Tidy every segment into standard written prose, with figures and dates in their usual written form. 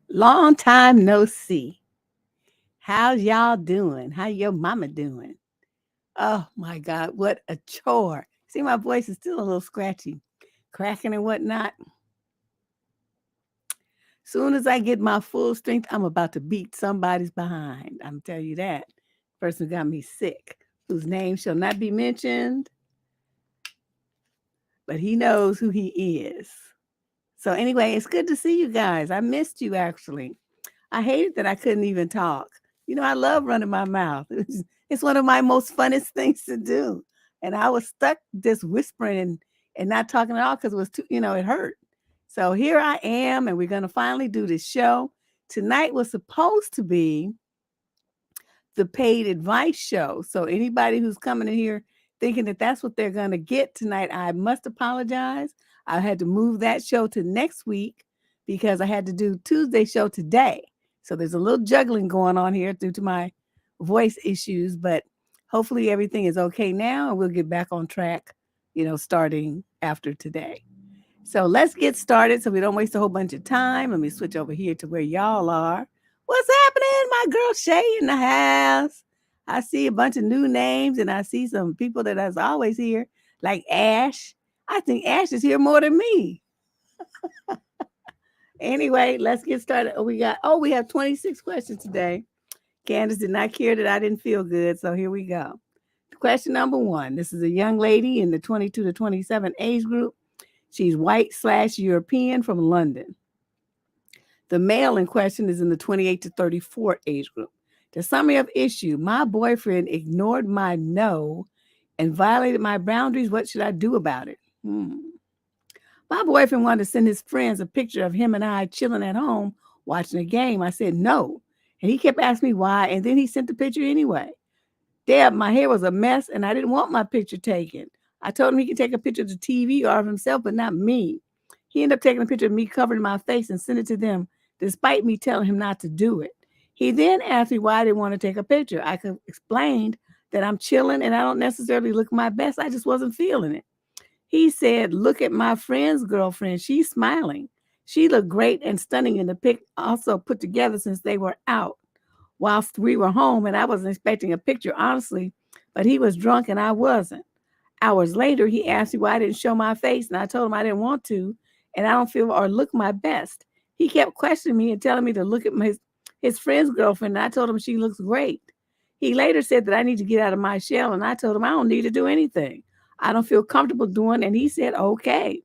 Long time no see. How's y'all doing? How your mama doing? Oh my God, what a chore. See, my voice is still a little scratchy, cracking and whatnot. Soon as I get my full strength, I'm about to beat somebody's behind. I'm telling you that. Person who got me sick, whose name shall not be mentioned, but he knows who he is. So anyway, it's good to see you guys. I missed you actually. I hated that I couldn't even talk. I love running my mouth. It's one of my most funnest things to do. And I was stuck just whispering and not talking at all because it was too, it hurt. So here I am, and we're going to finally do this show. Tonight was supposed to be the paid advice show. So anybody who's coming in here thinking that that's what they're going to get tonight, I must apologize. I had to move that show to next week because I had to do Tuesday show today. So there's a little juggling going on here due to my voice issues, but hopefully everything is okay now and we'll get back on track, starting after today. So let's get started so we don't waste a whole bunch of time. Let me switch over here to where y'all are. What's happening? My girl Shay in the house. I see a bunch of new names and I see some people that is always here, like Ash. I think Ash is here more than me. Anyway, let's get started. We have 26 questions today. Candace did not care that I didn't feel good, so here we go. Question number 1. This is a young lady in the 22 to 27 age group. She's white/European from London. The male in question is in the 28 to 34 age group. The summary of issue: my boyfriend ignored my no and violated my boundaries. What should I do about it? My boyfriend wanted to send his friends a picture of him and I chilling at home watching a game. I said no. And he kept asking me why, and then he sent the picture anyway. Deb, my hair was a mess and I didn't want my picture taken. I told him he could take a picture of the TV or of himself, but not me. He ended up taking a picture of me covering my face and sent it to them, despite me telling him not to do it. He then asked me why I didn't want to take a picture. I explained that I'm chilling and I don't necessarily look my best. I just wasn't feeling it. He said, look at my friend's girlfriend. She's smiling. She looked great and stunning in the pic, also put together since they were out whilst we were home, and I wasn't expecting a picture, honestly, but he was drunk and I wasn't. Hours later, he asked me why I didn't show my face, and I told him I didn't want to, and I don't feel or look my best. He kept questioning me and telling me to look at his friend's girlfriend, and I told him she looks great. He later said that I need to get out of my shell, and I told him I don't need to do anything. I don't feel comfortable doing, and he said, okay.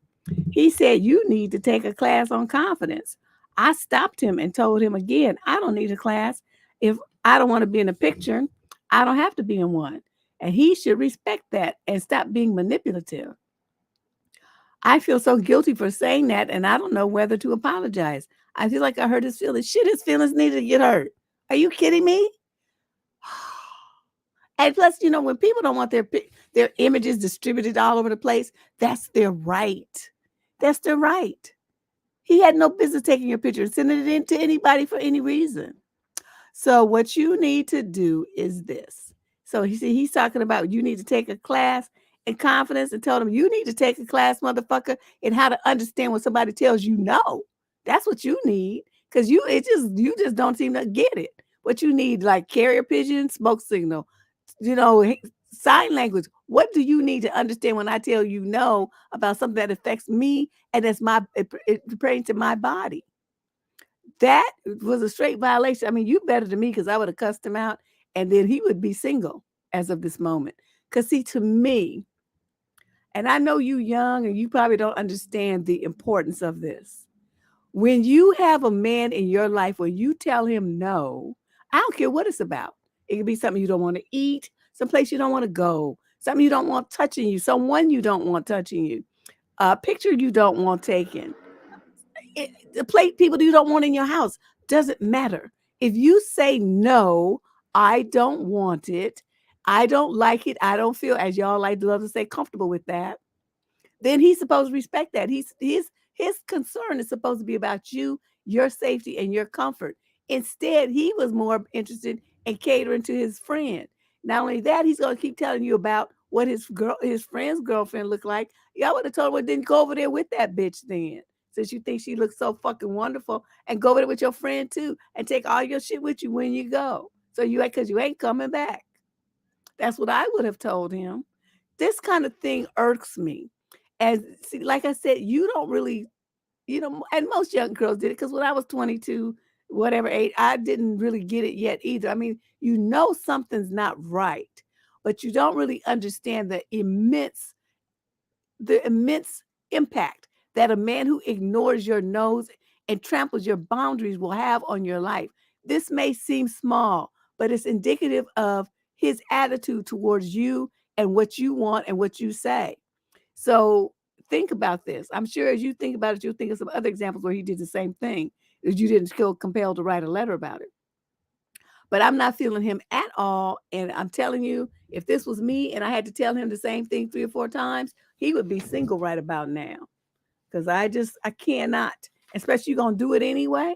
He said, you need to take a class on confidence. I stopped him and told him again, I don't need a class. If I don't want to be in a picture, I don't have to be in one. And he should respect that and stop being manipulative. I feel so guilty for saying that, and I don't know whether to apologize. I feel like I hurt his feelings. Shit, his feelings need to get hurt. Are you kidding me? And plus, when people don't want their images distributed all over the place, that's their right. That's their right. He had no business taking your picture and sending it in to anybody for any reason. So what you need to do is this. So he's talking about you need to take a class in confidence and tell them you need to take a class, motherfucker, in how to understand when somebody tells you no. That's what you need. Because you just don't seem to get it. What you need, like carrier pigeon, smoke signal, sign language. What do you need to understand when I tell you no about something that affects me and it pertains to my body? That was a straight violation. I mean, you better than me because I would have cussed him out and then he would be single as of this moment. Because see, to me, and I know you young and you probably don't understand the importance of this. When you have a man in your life where you tell him no, I don't care what it's about. It could be something you don't want to eat, someplace you don't want to go, something you don't want touching you, someone you don't want touching you, a picture you don't want taken, the plate people you don't want in your house. Doesn't matter. If you say no, I don't want it, I don't like it, I don't feel, as y'all like to love to say, comfortable with that, then he's supposed to respect that. His concern is supposed to be about you, your safety, and your comfort. Instead, he was more interested in catering to his friend. Not only that, he's going to keep telling you about what his friend's girlfriend looked like. Y'all would have told him, well, then go over there with that bitch then. since you think she looks so fucking wonderful, and go with it with your friend too, and take all your shit with you when you go. So because you ain't coming back. That's what I would have told him. This kind of thing irks me. And see, like I said, you don't really, and most young girls did it because when I was 22, whatever age, I didn't really get it yet either. I mean, something's not right, but you don't really understand the immense impact that a man who ignores your nose and tramples your boundaries will have on your life. This may seem small, but it's indicative of his attitude towards you and what you want and what you say. So think about this. I'm sure as you think about it, you'll think of some other examples where he did the same thing, that you didn't feel compelled to write a letter about it. But I'm not feeling him at all. And I'm telling you, if this was me and I had to tell him the same thing 3 or 4 times, he would be single right about now. Because I cannot. Especially you're going to do it anyway.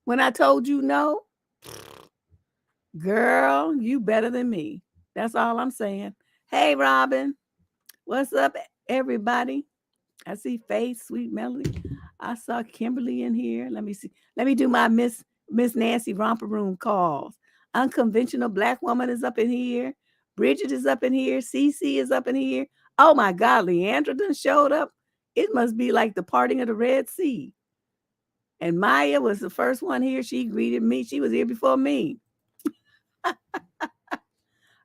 When I told you no, girl, you better than me. That's all I'm saying. Hey, Robin. What's up, everybody? I see Faith, Sweet Melody. I saw Kimberly in here. Let me see. Let me do my Miss Nancy Romper Room calls. Unconventional Black Woman is up in here. Bridget is up in here. Cece is up in here. Oh my God, Leandra done showed up. It must be like the parting of the Red Sea. And Maya was the first one here. She greeted me. She was here before me.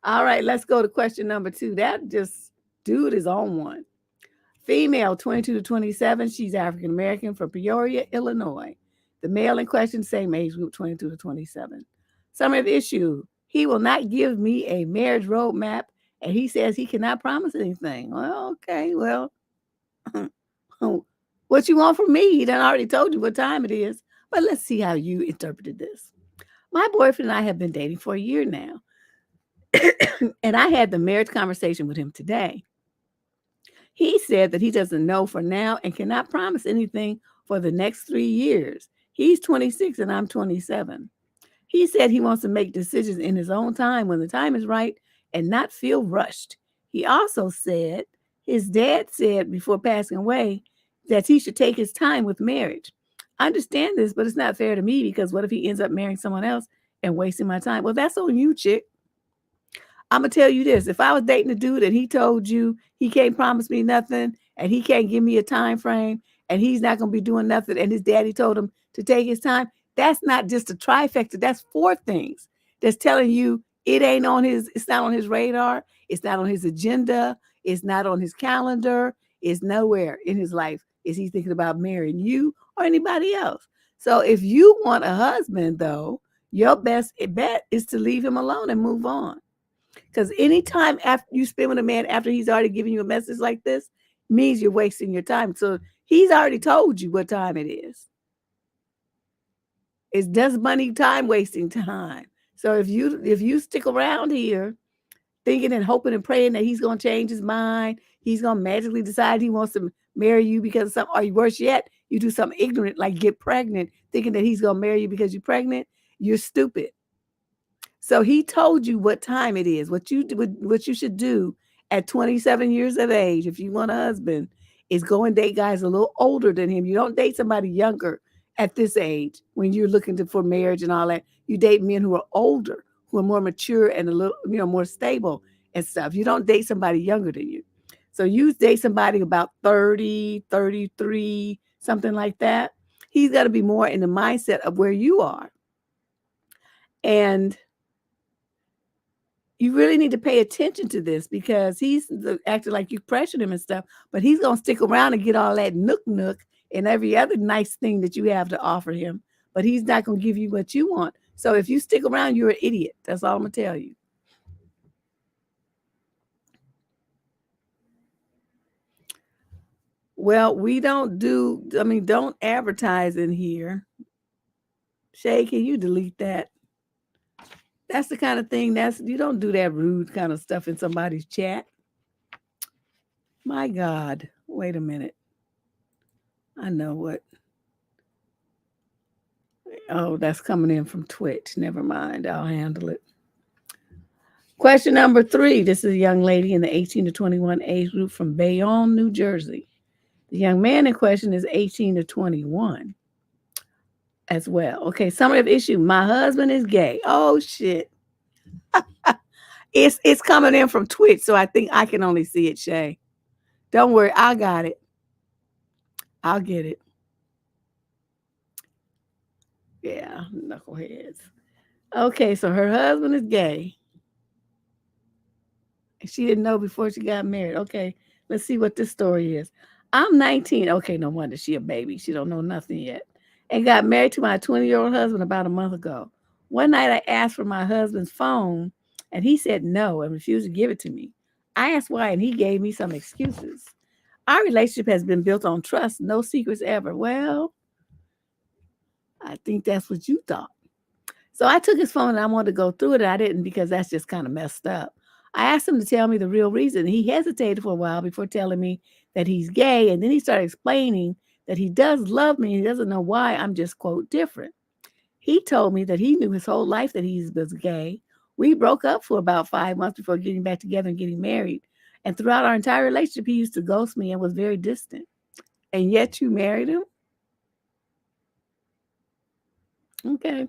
All right, let's go to question number 2. That just dude is on one. Female, 22 to 27. She's African American from Peoria, Illinois. The male in question, same age group, 22 to 27. Summary of issue: he will not give me a marriage roadmap, and he says he cannot promise anything. Well, okay, well, what you want from me? He done already told you what time it is. But let's see how you interpreted this. My boyfriend and I have been dating for a year now, and I had the marriage conversation with him today. He said that he doesn't know for now and cannot promise anything for the next 3 years. He's 26 and I'm 27. He said he wants to make decisions in his own time when the time is right and not feel rushed. He also said his dad said before passing away that he should take his time with marriage. I understand this, but it's not fair to me because what if he ends up marrying someone else and wasting my time? Well, that's on you, chick. I'm going to tell you this. If I was dating a dude and he told you he can't promise me nothing and he can't give me a time frame and he's not going to be doing nothing and his daddy told him to take his time, that's not just a trifecta. That's 4 things that's telling you it's not on his radar. It's not on his agenda. It's not on his calendar. It's nowhere in his life is he thinking about marrying you or anybody else. So if you want a husband, though, your best bet is to leave him alone and move on. Because anytime after you spend with a man after he's already given you a message like this means you're wasting your time. So he's already told you what time it is. It's just money, time wasting time. So if you stick around here thinking and hoping and praying that he's going to change his mind, he's going to magically decide he wants to marry you because of something, or worse yet, you do something ignorant like get pregnant, thinking that he's going to marry you because you're pregnant, you're stupid. So he told you what time it is. What you should do at 27 years of age, if you want a husband, is go and date guys a little older than him. You don't date somebody younger at this age when you're looking for marriage and all that. You date men who are older, who are more mature and a little, more stable and stuff. You don't date somebody younger than you. So you date somebody about 30, 33, something like that. He's got to be more in the mindset of where you are. And you really need to pay attention to this because he's acting like you pressured him and stuff, but he's going to stick around and get all that nook and every other nice thing that you have to offer him, but he's not going to give you what you want. So if you stick around, you're an idiot. That's all I'm going to tell you. Well, we don't advertise in here. Shay, can you delete that? That's the kind of thing you don't do that rude kind of stuff in somebody's chat. My God, wait a minute. I know what. Oh, that's coming in from Twitch. Never mind. I'll handle it. Question number 3. This is a young lady in the 18 to 21 age group from Bayonne, New Jersey. The young man in question is 18 to 21 as well. Okay, summary of issue. My husband is gay. Oh shit. It's coming in from Twitch, so I think I can only see it, Shay. Don't worry, I got it. I'll get it. Yeah, knuckleheads. Okay, so her husband is gay. She didn't know before she got married. Okay, let's see what this story is. I'm 19. Okay, no wonder she a baby. She don't know nothing yet. And got married to my 20-year-old husband about a month ago. One night I asked for my husband's phone and he said no and refused to give it to me. I asked why and he gave me some excuses. Our relationship has been built on trust, no secrets ever. Well, I think that's what you thought. So I took his phone and I wanted to go through it. And I didn't because that's just kind of messed up. I asked him to tell me the real reason. He hesitated for a while before telling me that he's gay. And then he started explaining that he does love me. He doesn't know why I'm just, quote, different. He told me that he knew his whole life that he was gay. We broke up for about 5 months before getting back together and getting married. And throughout our entire relationship, he used to ghost me and was very distant. And yet you married him? Okay.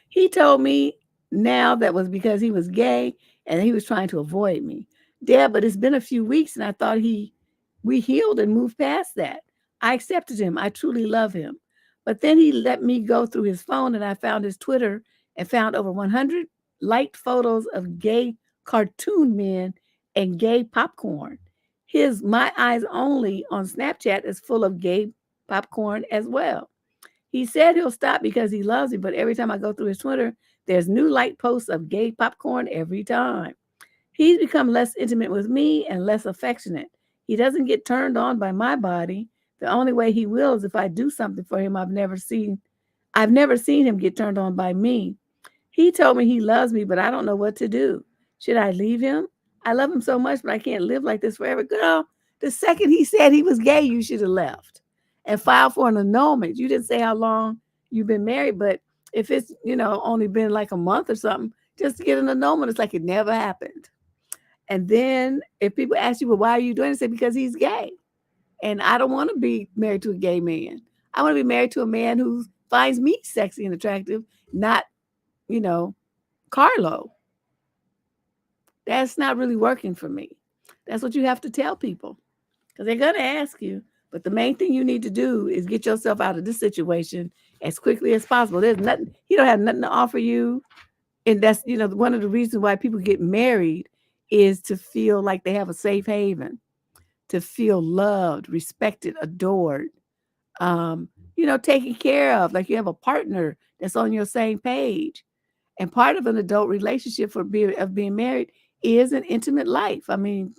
He told me now that was because he was gay and he was trying to avoid me. Deb, but it's been a few weeks and I thought we healed and moved past that. I accepted him. I truly love him. But then he let me go through his phone and I found his Twitter and found over 100 liked photos of gay cartoon men and gay popcorn. His My Eyes Only on Snapchat is full of gay popcorn as well. He said he'll stop because he loves me, but every time I go through his Twitter, there's new like posts of gay popcorn every time. He's become less intimate with me and less affectionate. He doesn't get turned on by my body. The only way he will is if I do something for him. I've never seen him get turned on by me. He told me he loves me, but I don't know what to do. Should I leave him? I love him so much, but I can't live like this forever. Girl, the second he said he was gay, you should have left and filed for an annulment. You didn't say how long you've been married, but if it's, only been like a month or something, just to get an annulment, it's like it never happened. And then if people ask you, well, why are you doing it? Say, because he's gay. And I don't want to be married to a gay man. I want to be married to a man who finds me sexy and attractive, not, Carlo. That's not really working for me. That's what you have to tell people because they're going to ask you. But the main thing you need to do is get yourself out of this situation as quickly as possible. There's nothing, he don't have nothing to offer you. And that's, one of the reasons why people get married is to feel like they have a safe haven, to feel loved, respected, adored, taken care of, like you have a partner that's on your same page. And part of an adult relationship of being married is an intimate life. I mean,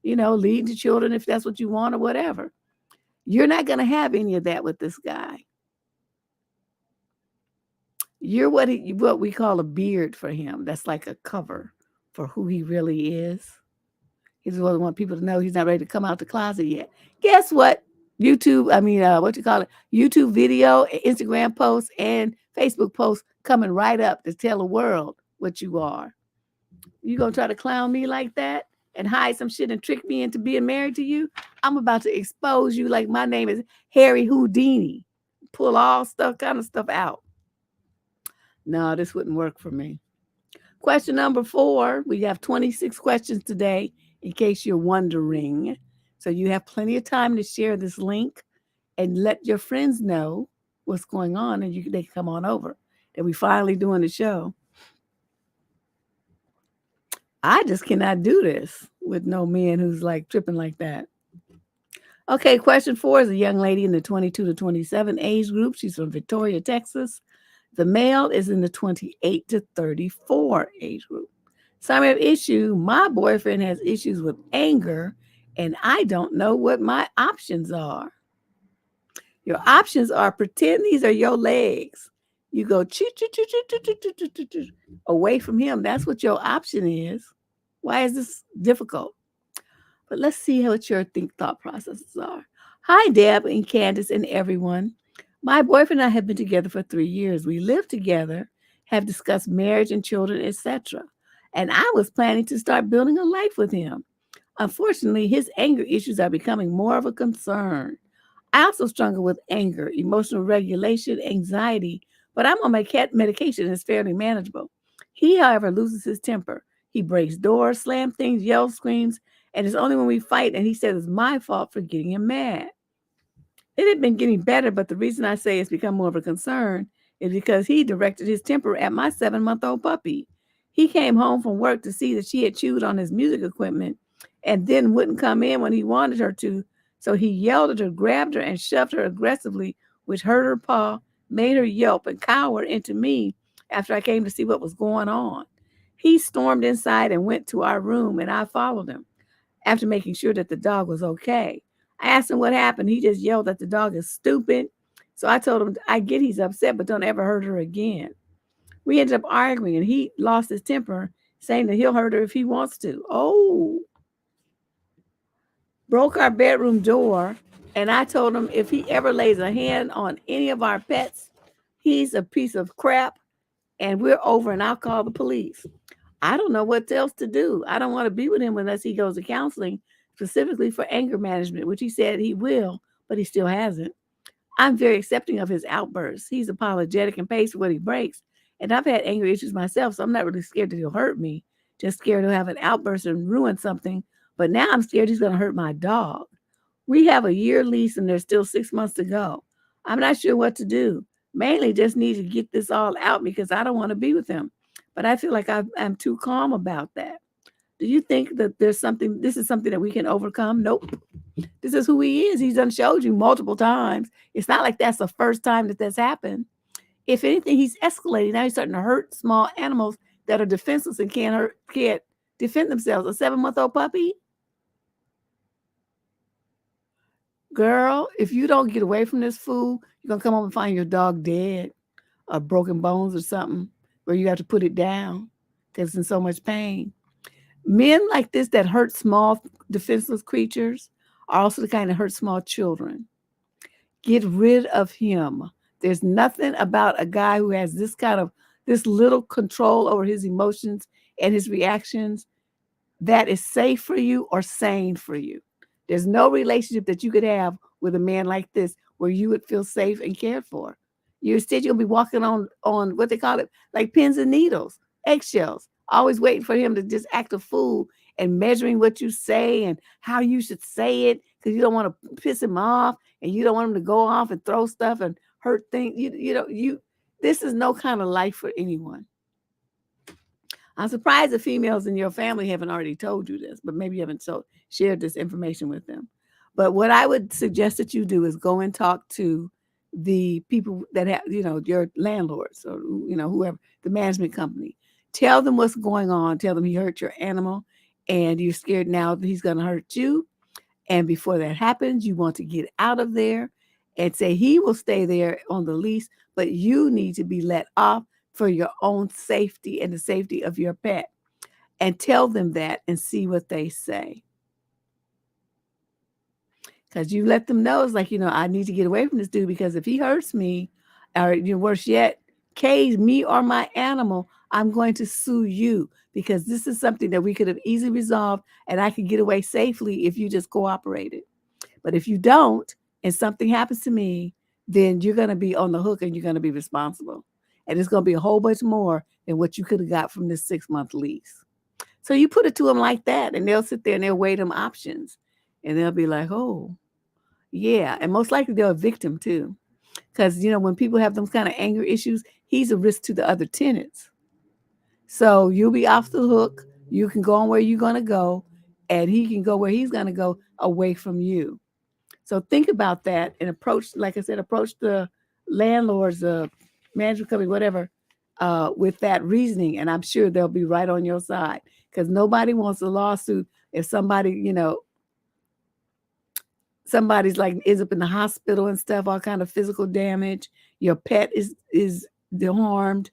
leading to children if that's what you want or whatever. You're not going to have any of that with this guy. You're what we call a beard for him. That's like a cover for who he really is. He doesn't want people to know he's not ready to come out the closet yet. Guess what? YouTube video, Instagram posts, and Facebook posts coming right up to tell the world what you are. You gonna try to clown me like that and hide some shit and trick me into being married to you? I'm about to expose you like my name is Harry Houdini. Pull all kind of stuff out. No, this wouldn't work for me. Question number 4. We have 26 questions today, in case you're wondering. So you have plenty of time to share this link and let your friends know what's going on, and they can come on over. That we finally doing the show. I just cannot do this with no man who's like tripping like that. Okay, question 4 is a young lady in the 22 to 27 age group. She's from Victoria, Texas. The male is in the 28 to 34 age group. Summary of issue: my boyfriend has issues with anger, and I don't know what my options are. Your options are pretend these are your legs. You go away from him. That's what your option is. Why is this difficult? But let's see what your thought processes are. Hi, Deb and Candace and everyone. My boyfriend and I have been together for 3 years. We live together, have discussed marriage and children, etc. And I was planning to start building a life with him. Unfortunately, his anger issues are becoming more of a concern. I also struggle with anger, emotional regulation, anxiety, but I'm on my cat medication and it's fairly manageable. He, however, loses his temper. He breaks doors, slams things, yells, screams, and it's only when we fight and he says it's my fault for getting him mad. It had been getting better, but the reason I say it's become more of a concern is because he directed his temper at my 7-month-old puppy. He came home from work to see that she had chewed on his music equipment and then wouldn't come in when he wanted her to. So he yelled at her, grabbed her, and shoved her aggressively, which hurt her paw, made her yelp, and cower into me after I came to see what was going on. He stormed inside and went to our room, and I followed him after making sure that the dog was okay. I asked him what happened. He just yelled that the dog is stupid. So I told him, I get he's upset, but don't ever hurt her again. We ended up arguing and he lost his temper, saying that he'll hurt her if he wants to. Oh, broke our bedroom door. And I told him if he ever lays a hand on any of our pets, he's a piece of crap and we're over and I'll call the police. I don't know what else to do. I don't want to be with him unless he goes to counseling, specifically for anger management, which he said he will, but he still hasn't. I'm very accepting of his outbursts. He's apologetic and pays for what he breaks. And I've had anger issues myself, so I'm not really scared that he'll hurt me. Just scared he'll have an outburst and ruin something. But now I'm scared he's going to hurt my dog. We have a year lease and there's still 6 months to go. I'm not sure what to do. Mainly just need to get this all out because I don't want to be with him. But I feel like I'm too calm about that. Do you think that this is something that we can overcome? Nope. This is who he is. He's done showed you multiple times. It's not like that's the first time that that's happened. If anything, he's escalating. Now he's starting to hurt small animals that are defenseless and can't defend themselves. A 7-month-old puppy? Girl, if you don't get away from this fool, you're going to come home and find your dog dead or broken bones or something where you have to put it down because it's in so much pain. Men like this that hurt small defenseless creatures are also the kind that hurt small children. Get rid of him. There's nothing about a guy who has this little control over his emotions and his reactions that is safe for you or sane for you. There's no relationship that you could have with a man like this where you would feel safe and cared for. Instead, you'll be walking on what they call it, like pins and needles, eggshells, always waiting for him to just act a fool and measuring what you say and how you should say it because you don't want to piss him off and you don't want him to go off and throw stuff and hurt things. This is no kind of life for anyone. I'm surprised the females in your family haven't already told you this, but maybe you haven't shared this information with them. But what I would suggest that you do is go and talk to the people that have, your landlords or, whoever, the management company. Tell them what's going on. Tell them he hurt your animal and you're scared now that he's going to hurt you. And before that happens, you want to get out of there and say he will stay there on the lease, but you need to be let off for your own safety and the safety of your pet. And tell them that and see what they say. Because you let them know, it's like, I need to get away from this dude because if he hurts me, or worse yet, cage me or my animal, I'm going to sue you because this is something that we could have easily resolved and I could get away safely if you just cooperated. But if you don't and something happens to me, then you're going to be on the hook and you're going to be responsible. And it's going to be a whole bunch more than what you could have got from this 6-month lease. So you put it to them like that and they'll sit there and they'll weigh them options and they'll be like, oh, yeah. And most likely they're a victim too. Because, when people have those kind of anger issues, he's a risk to the other tenants. So you'll be off the hook. You can go on where you're going to go and he can go where he's going to go away from you. So think about that and approach the landlords, management company, whatever, with that reasoning. And I'm sure they'll be right on your side because nobody wants a lawsuit if somebody, somebody's like ends up in the hospital and stuff, all kind of physical damage. Your pet is harmed.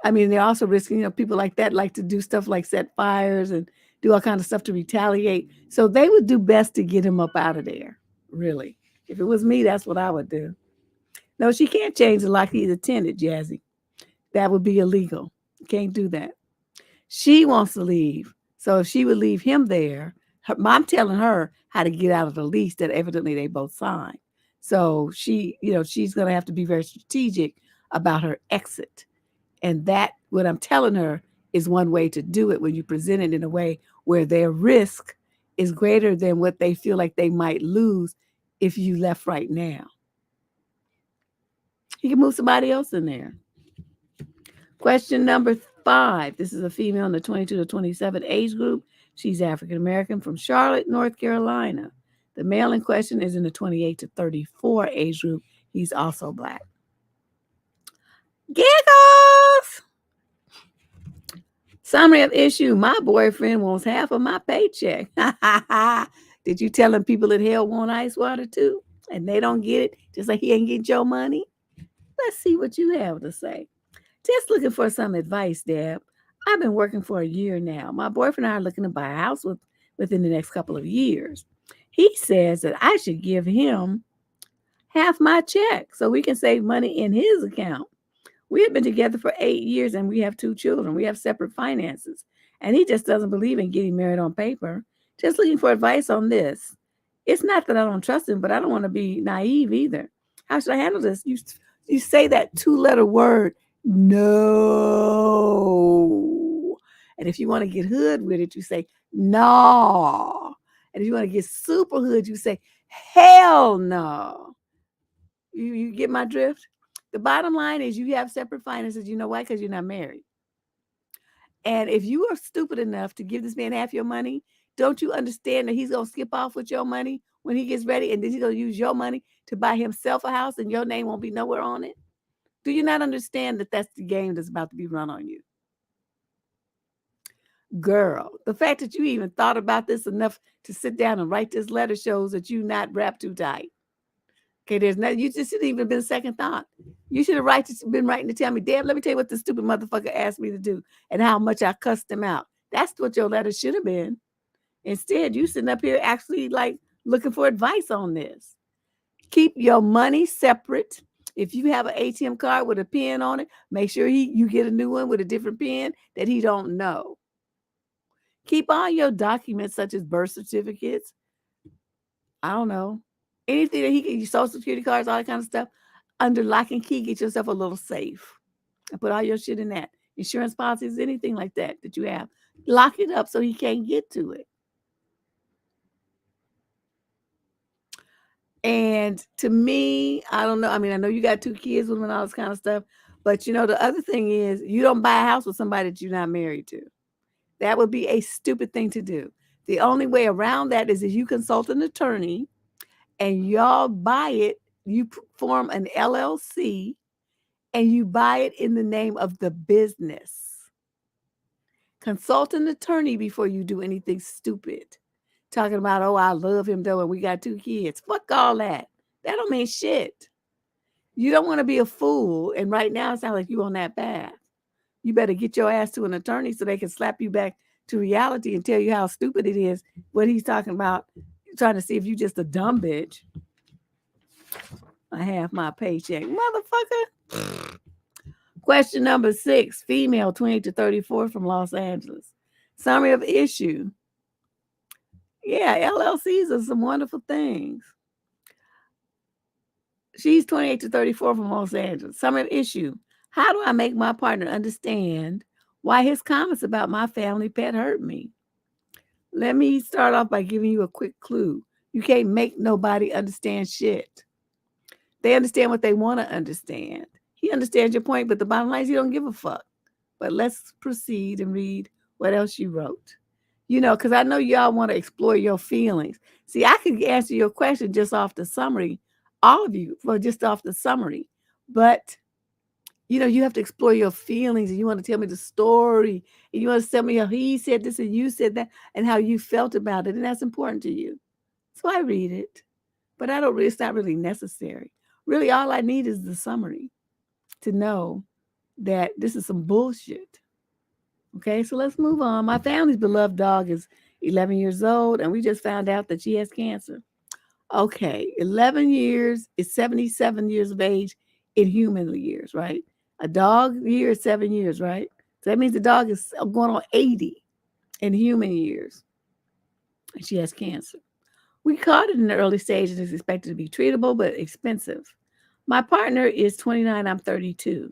I mean, they're also risking, people like that like to do stuff like set fires and do all kinds of stuff to retaliate. So they would do best to get him up out of there, really. If it was me, that's what I would do. No, she can't change the lock. He's a tenant, Jazzy. That would be illegal. Can't do that. She wants to leave. So if she would leave him there, her mom telling her how to get out of the lease that evidently they both signed. So she, she's going to have to be very strategic about her exit. And that, what I'm telling her, is one way to do it when you present it in a way where their risk is greater than what they feel like they might lose if you left right now. You can move somebody else in there. Question number 5. This is a female in the 22 to 27 age group. She's African American from Charlotte, North Carolina. The male in question is in the 28 to 34 age group. He's also Black. Giggles! Summary of issue. My boyfriend wants half of my paycheck. Did you tell him people in hell want ice water too? And they don't get it, just like he ain't getting your money? Let's see what you have to say. Just looking for some advice, Deb. I've been working for a year now. My boyfriend and I are looking to buy a house within the next couple of years. He says that I should give him half my check so we can save money in his account. We have been together for 8 years and we have 2 children. We have separate finances. And he just doesn't believe in getting married on paper. Just looking for advice on this. It's not that I don't trust him, but I don't want to be naive either. How should I handle this? You say that 2-letter word, no. And if you want to get hood with it, you say, no. And if you want to get super hood, you say, hell no. You get my drift? The bottom line is you have separate finances. You know why? Because you're not married. And if you are stupid enough to give this man half your money, don't you understand that he's going to skip off with your money when he gets ready, and then he's going to use your money to buy himself a house and your name won't be nowhere on it? Do you not understand that that's the game that's about to be run on you? Girl, the fact that you even thought about this enough to sit down and write this letter shows that you're not wrapped too tight. Okay, there's nothing. You just shouldn't even been a second thought. You should have been writing to tell me, Deb, let me tell you what this stupid motherfucker asked me to do and how much I cussed him out. That's what your letter should have been. Instead, you sitting up here actually like looking for advice on this. Keep your money separate. If you have an ATM card with a pin on it, make sure you get a new one with a different pin that he don't know. Keep all your documents such as birth certificates. I don't know. Anything that he can use, social security cards, all that kind of stuff, under lock and key. Get yourself a little safe and put all your shit in that. Insurance policies, anything like that you have. Lock it up so he can't get to it. And to me, I don't know. I mean, I know you got 2 kids with him and all this kind of stuff. But, the other thing is you don't buy a house with somebody that you're not married to. That would be a stupid thing to do. The only way around that is if you consult an attorney and y'all buy it, you form an LLC and you buy it in the name of the business. Consult an attorney before you do anything stupid. Talking about, oh, I love him though, and we got 2 kids. Fuck all that. That don't mean shit. You don't want to be a fool. And right now it sounds like you on that path. You better get your ass to an attorney so they can slap you back to reality and tell you how stupid it is, what he's talking about, trying to see if you just a dumb bitch. I have my paycheck. Motherfucker. Question number 6, female, 28 to 34 from Los Angeles. Summary of issue. Yeah, LLCs are some wonderful things. She's 28 to 34 from Los Angeles. Summary of issue. How do I make my partner understand why his comments about my family pet hurt me? Let me start off by giving you a quick clue. You can't make nobody understand shit. They understand what they want to understand. He understands your point, but the bottom line is he don't give a fuck. But let's proceed and read what else you wrote. Because I know y'all want to explore your feelings. See, I could answer your question just off the summary, all of you, well, just off the summary. But, you have to explore your feelings and you want to tell me the story and you want to tell me how he said this and you said that and how you felt about it. And that's important to you. So I read it, but it's not really necessary. Really, all I need is the summary to know that this is some bullshit. Okay, so let's move on. My family's beloved dog is 11 years old, and we just found out that she has cancer. Okay, 11 years is 77 years of age in human years, right? A dog year is 7 years, right? So that means the dog is going on 80 in human years. and she has cancer. We caught it in the early stage and is expected to be treatable, but expensive. My partner is 29, I'm 32.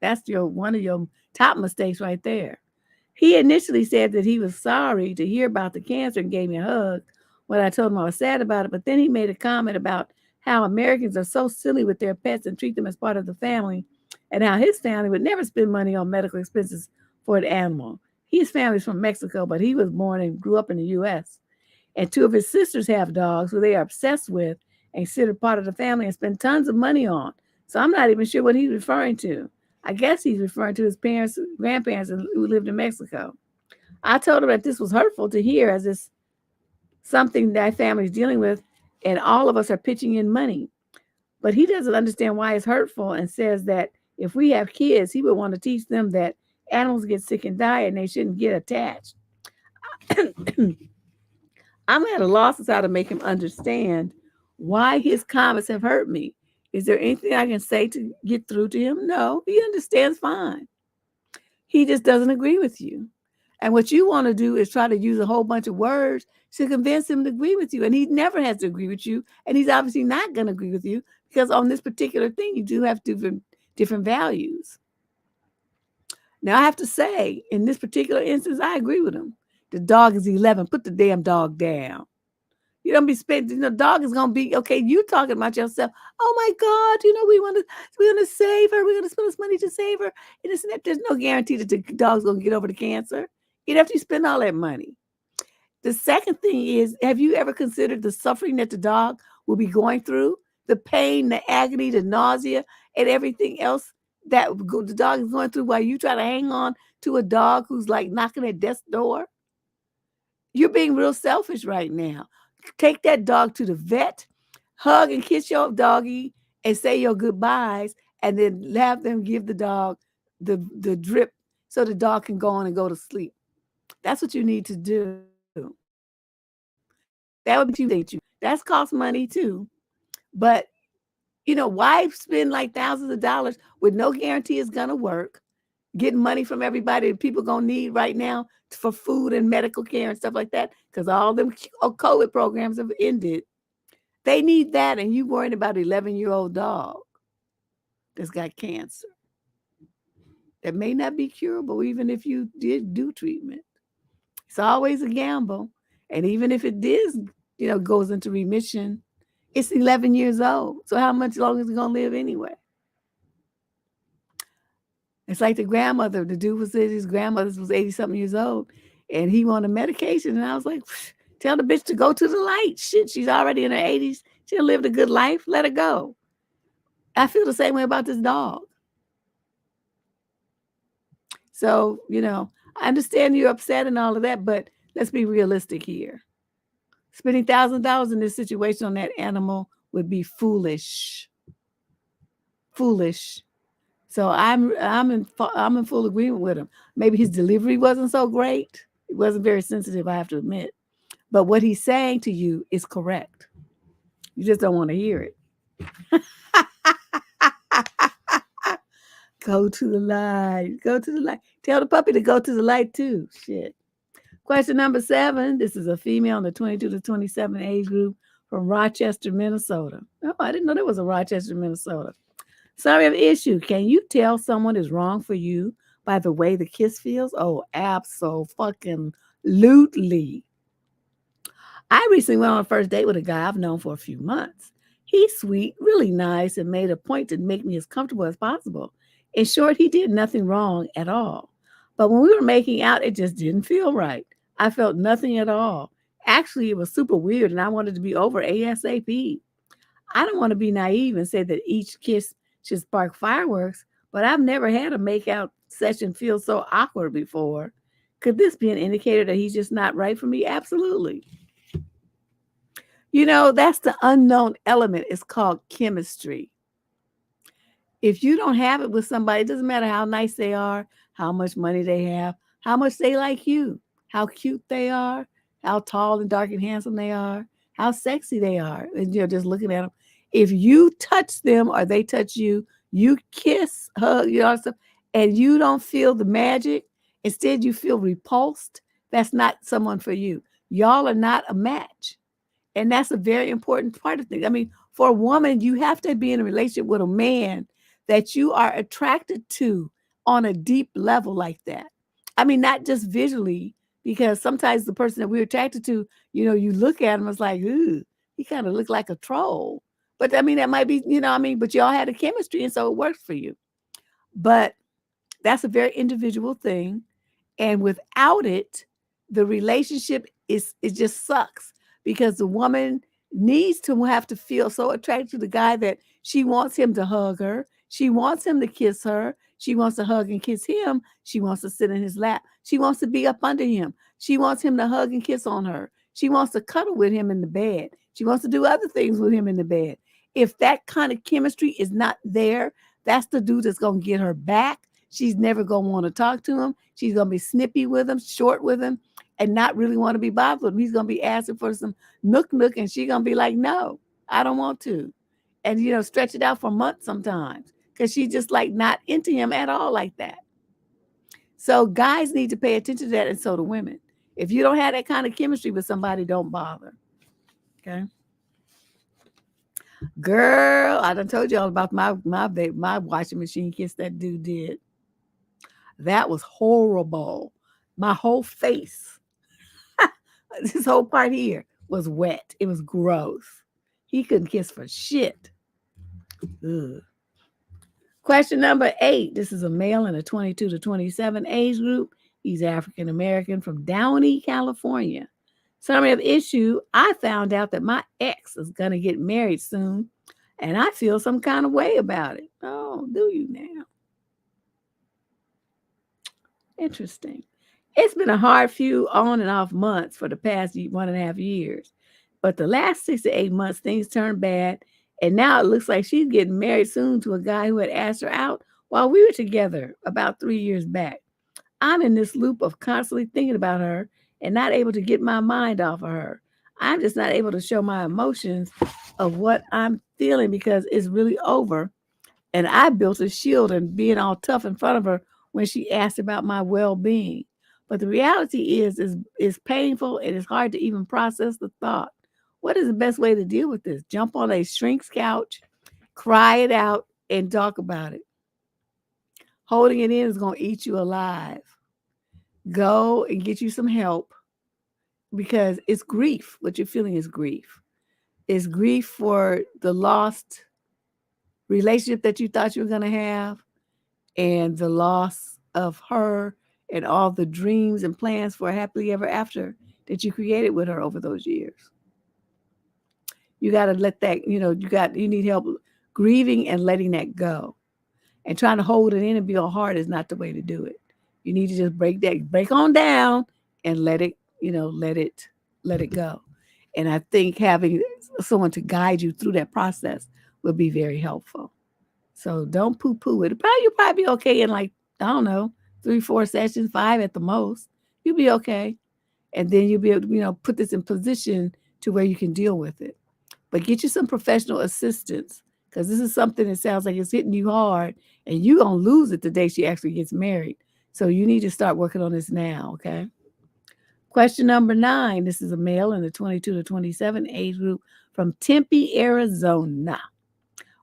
That's one of your top mistakes right there. He initially said that he was sorry to hear about the cancer and gave me a hug when I told him I was sad about it. But then he made a comment about how Americans are so silly with their pets and treat them as part of the family, and how his family would never spend money on medical expenses for an animal. His family's from Mexico, but he was born and grew up in the U.S. And two of his sisters have dogs who they are obsessed with and consider part of the family and spend tons of money on. So I'm not even sure what he's referring to. I guess he's referring to his parents, grandparents who lived in Mexico. I told him that this was hurtful to hear, as it's something that family is dealing with, and all of us are pitching in money. But he doesn't understand why it's hurtful and says that if we have kids, he would want to teach them that animals get sick and die and they shouldn't get attached. I'm at a loss as how to make him understand why his comments have hurt me. Is there anything I can say to get through to him? No, he understands fine. He just doesn't agree with you. And what you want to do is try to use a whole bunch of words to convince him to agree with you. And he never has to agree with you. And he's obviously not going to agree with you because on this particular thing, you do have different values. Now, I have to say, in this particular instance, I agree with him. The dog is 11. Put the damn dog down. You don't be spending, dog is going to be, okay, you talking about yourself. Oh my God, we want to save her. We're going to spend this money to save her. And it's, there's no guarantee that the dog's going to get over the cancer. You'd have to spend all that money. The second thing is, have you ever considered the suffering that the dog will be going through? The pain, the agony, the nausea, and everything else that the dog is going through while you try to hang on to a dog who's like knocking at death's door? You're being real selfish right now. Take that dog to the vet, hug and kiss your doggy, and say your goodbyes, and then have them give the dog the drip so the dog can go on and go to sleep. That's what you need to do. That would be you. That's cost money too. But why spend like thousands of dollars with no guarantee it's gonna work? Getting money from everybody that people gonna need right now for food and medical care and stuff like that, because all them COVID programs have ended. They need that, and you worrying about an 11-year-old dog that's got cancer that may not be curable, even if you did do treatment. It's always a gamble, and even if it goes into remission, it's 11 years old. So how much longer is it gonna live anyway? It's like the grandmother. The dude was his grandmother was 80-something years old, and he wanted medication. And I was like, tell the bitch to go to the light. Shit, she's already in her 80s. She'll live a good life. Let her go. I feel the same way about this dog. So, I understand you're upset and all of that, but let's be realistic here. Spending $1,000 in this situation on that animal would be foolish. Foolish. So I'm in full agreement with him. Maybe his delivery wasn't so great. It wasn't very sensitive, I have to admit. But what he's saying to you is correct. You just don't want to hear it. Go to the light. Go to the light. Tell the puppy to go to the light too. Shit. Question number 7. This is a female in the 22 to 27 age group from Rochester, Minnesota. Oh, I didn't know there was a Rochester, Minnesota. Sorry, I have an issue. Can you tell someone is wrong for you by the way the kiss feels? Oh, absolutely. I recently went on a first date with a guy I've known for a few months. He's sweet, really nice, and made a point to make me as comfortable as possible. In short, he did nothing wrong at all. But when we were making out, it just didn't feel right. I felt nothing at all. Actually, it was super weird, and I wanted to be over ASAP. I don't want to be naive and say that each kiss should spark fireworks, but I've never had a make-out session feel so awkward before. Could this be an indicator that he's just not right for me? Absolutely. That's the unknown element. It's called chemistry. If you don't have it with somebody, it doesn't matter how nice they are, how much money they have, how much they like you, how cute they are, how tall and dark and handsome they are, how sexy they are. And you're just looking at them. If you touch them or they touch you, you kiss, hug, stuff, and you don't feel the magic, instead you feel repulsed, that's not someone for you. Y'all are not a match. And that's a very important part of things. I mean, for a woman, you have to be in a relationship with a man that you are attracted to on a deep level like that. I mean, not just visually, because sometimes the person that we're attracted to, you look at him, it's like, ooh, he kind of looked like a troll. But I mean, that might be, but y'all had a chemistry and so it works for you. But that's a very individual thing. And without it, the relationship it just sucks because the woman needs to have to feel so attracted to the guy that she wants him to hug her. She wants him to kiss her. She wants to hug and kiss him. She wants to sit in his lap. She wants to be up under him. She wants him to hug and kiss on her. She wants to cuddle with him in the bed. She wants to do other things with him in the bed. If that kind of chemistry is not there, that's the dude that's going to get her back. She's never going to want to talk to him. She's going to be snippy with him, short with him, and not really want to be bothered with him. He's going to be asking for some nook, and she's going to be like, no, I don't want to. And, stretch it out for months sometimes because she's just like not into him at all like that. So guys need to pay attention to that, and so do women. If you don't have that kind of chemistry with somebody, don't bother. Okay? Girl, I done told y'all about my washing machine kiss that dude did. That was horrible. My whole face, this whole part here was wet. It was gross. He couldn't kiss for shit. Ugh. Question number 8. This is a male in a 22 to 27 age group. He's African American from Downey, California. Summary of issue: I found out that my ex is going to get married soon, and I feel some kind of way about it. Oh, do you now? Interesting. It's been a hard few on and off months for the past 1.5 years. But the last 6 to 8 months, things turned bad. And now it looks like she's getting married soon to a guy who had asked her out while we were together about 3 years back. I'm in this loop of constantly thinking about her and not able to get my mind off of her. I'm just not able to show my emotions of what I'm feeling because it's really over. And I built a shield and being all tough in front of her when she asked about my well-being. But the reality is painful and it's hard to even process the thought. What is the best way to deal with this? Jump on a shrink's couch, cry it out, and talk about it. Holding it in is going to eat you alive. Go and get you some help because it's grief. What you're feeling is grief. It's grief for the lost relationship that you thought you were going to have and the loss of her and all the dreams and plans for a happily ever after that you created with her over those years. You got to let that, you need help grieving and letting that go. And trying to hold it in and be all hard is not the way to do it. You need to just break on down and let it go. And I think having someone to guide you through that process will be very helpful. So don't poo-poo it. You'll probably be okay in 3-4 sessions, 5 at the most. You'll be okay. And then you'll be able to, put this in position to where you can deal with it. But get you some professional assistance because this is something that sounds like it's hitting you hard and you're going to lose it the day she actually gets married. So you need to start working on this now, okay? Question number 9. This is a male in the 22 to 27 age group from Tempe, Arizona.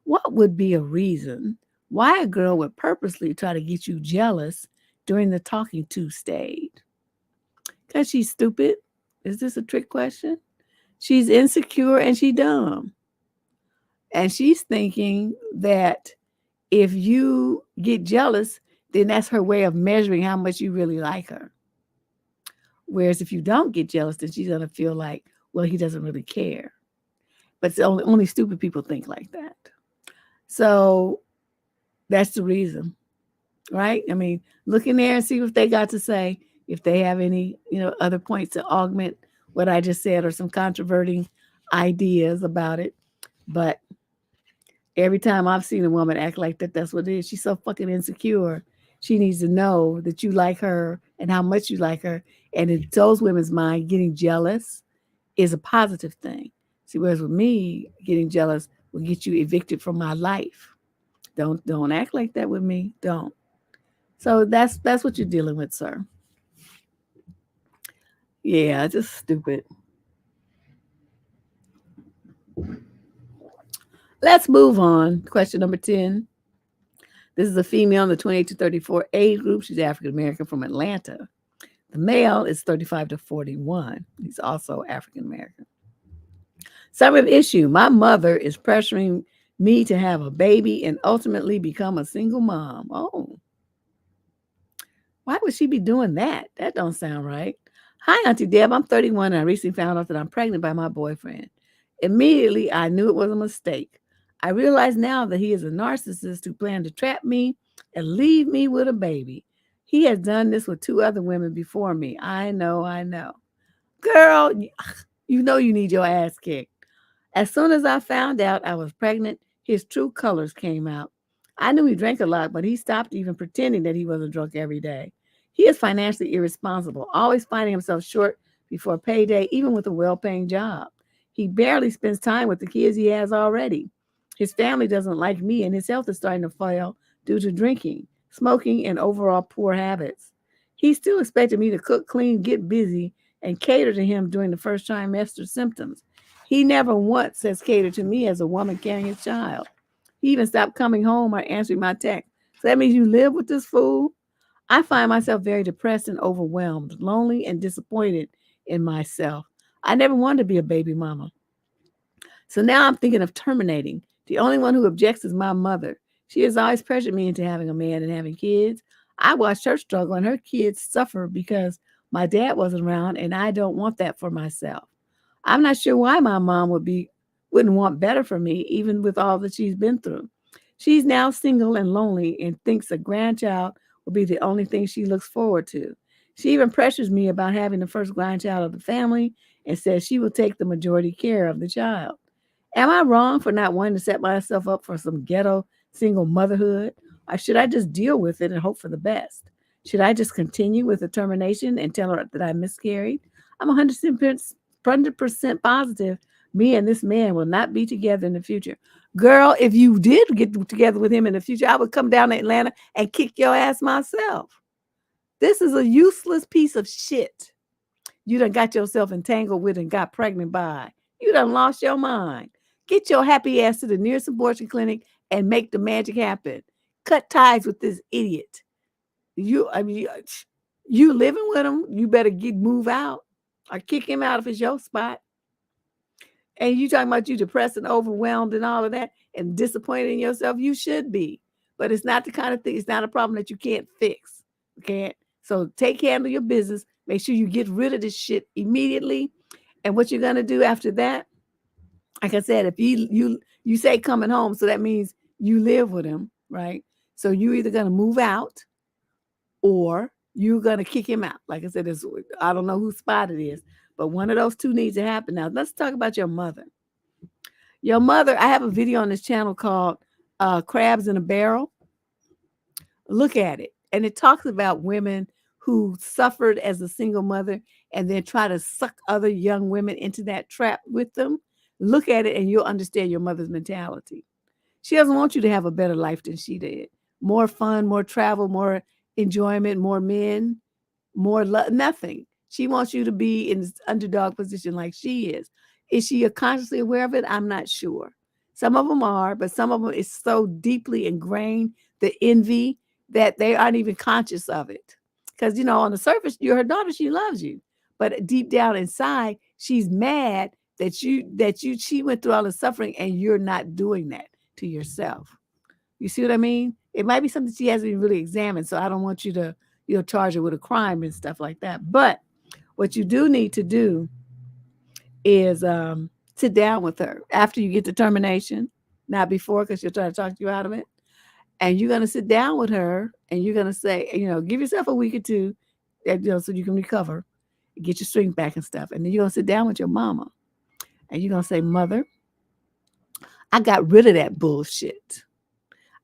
What would be a reason why a girl would purposely try to get you jealous during the talking to stage? Because she's stupid? Is this a trick question? She's insecure and she's dumb. And she's thinking that if you get jealous, then that's her way of measuring how much you really like her. Whereas if you don't get jealous, then she's going to feel like, well, he doesn't really care. But it's only stupid people think like that. So that's the reason, right? I mean, look in there and see what they got to say. If they have any, other points to augment what I just said or some controverting ideas about it. But every time I've seen a woman act like that, that's what it is. She's so fucking insecure. She needs to know that you like her and how much you like her. And in those women's mind, getting jealous is a positive thing. See, whereas with me, getting jealous will get you evicted from my life. Don't act like that with me. Don't. So that's what you're dealing with, sir. Yeah, just stupid. Let's move on. Question number 10. This is a female in the 28 to 34 age group. She's African American from Atlanta. The male is 35 to 41. He's also African American. Summary of issue: my mother is pressuring me to have a baby and ultimately become a single mom. Oh, why would she be doing that? That don't sound right. Hi, Auntie Deb. I'm 31 and I recently found out that I'm pregnant by my boyfriend. Immediately, I knew it was a mistake. I realize now that he is a narcissist who planned to trap me and leave me with a baby. He has done this with 2 other women before me. I know, I know. Girl, you know you need your ass kicked. As soon as I found out I was pregnant, his true colors came out. I knew he drank a lot, but he stopped even pretending that he wasn't drunk every day. He is financially irresponsible, always finding himself short before payday, even with a well paying job. He barely spends time with the kids he has already. His family doesn't like me, and his health is starting to fail due to drinking, smoking, and overall poor habits. He still expected me to cook, clean, get busy, and cater to him during the first trimester symptoms. He never once has catered to me as a woman carrying his child. He even stopped coming home or answering my text. So that means you live with this fool? I find myself very depressed and overwhelmed, lonely and disappointed in myself. I never wanted to be a baby mama. So now I'm thinking of terminating. The only one who objects is my mother. She has always pressured me into having a man and having kids. I watched her struggle and her kids suffer because my dad wasn't around, and I don't want that for myself. I'm not sure why my mom wouldn't want better for me, even with all that she's been through. She's now single and lonely and thinks a grandchild will be the only thing she looks forward to. She even pressures me about having the first grandchild of the family and says she will take the majority care of the child. Am I wrong for not wanting to set myself up for some ghetto single motherhood? Or should I just deal with it and hope for the best? Should I just continue with the termination and tell her that I miscarried? I'm 100% positive me and this man will not be together in the future. Girl, if you did get together with him in the future, I would come down to Atlanta and kick your ass myself. This is a useless piece of shit you done got yourself entangled with and got pregnant by. You done lost your mind. Get your happy ass to the nearest abortion clinic and make the magic happen. Cut ties with this idiot. You living with him, you better move out or kick him out if it's your spot. And you talking about you depressed and overwhelmed and all of that and disappointed in yourself. You should be. But it's not the kind of thing, it's not a problem that you can't fix. Okay. So handle your business. Make sure you get rid of this shit immediately. And what you're gonna do after that, like I said, if you say coming home, so that means you live with him, right? So you either gonna move out or you're gonna kick him out. Like I said, I don't know whose spot it is, but one of those two needs to happen. Now let's talk about your mother. Your mother, I have a video on this channel called Crabs in a Barrel. Look at it. And it talks about women who suffered as a single mother and then try to suck other young women into that trap with them. Look at it and you'll understand your mother's mentality. She doesn't want you to have a better life than she did. More fun, more travel, more enjoyment, more men, more nothing. She wants you to be in this underdog position like she is. Is she consciously aware of it? I'm not sure. Some of them are, but some of them is so deeply ingrained, the envy, that they aren't even conscious of it. Because, on the surface, you're her daughter, she loves you. But deep down inside, she's mad that she went through all the suffering and you're not doing that to yourself. You see what I mean? It might be something she hasn't even really examined. So I don't want you to, charge her with a crime and stuff like that. But what you do need to do is sit down with her after you get the termination, not before, because she'll try to talk you out of it. And you're going to sit down with her and you're going to say, give yourself a week or two, so you can recover, get your strength back and stuff. And then you're going to sit down with your mama and you're going to say, Mother, I got rid of that bullshit.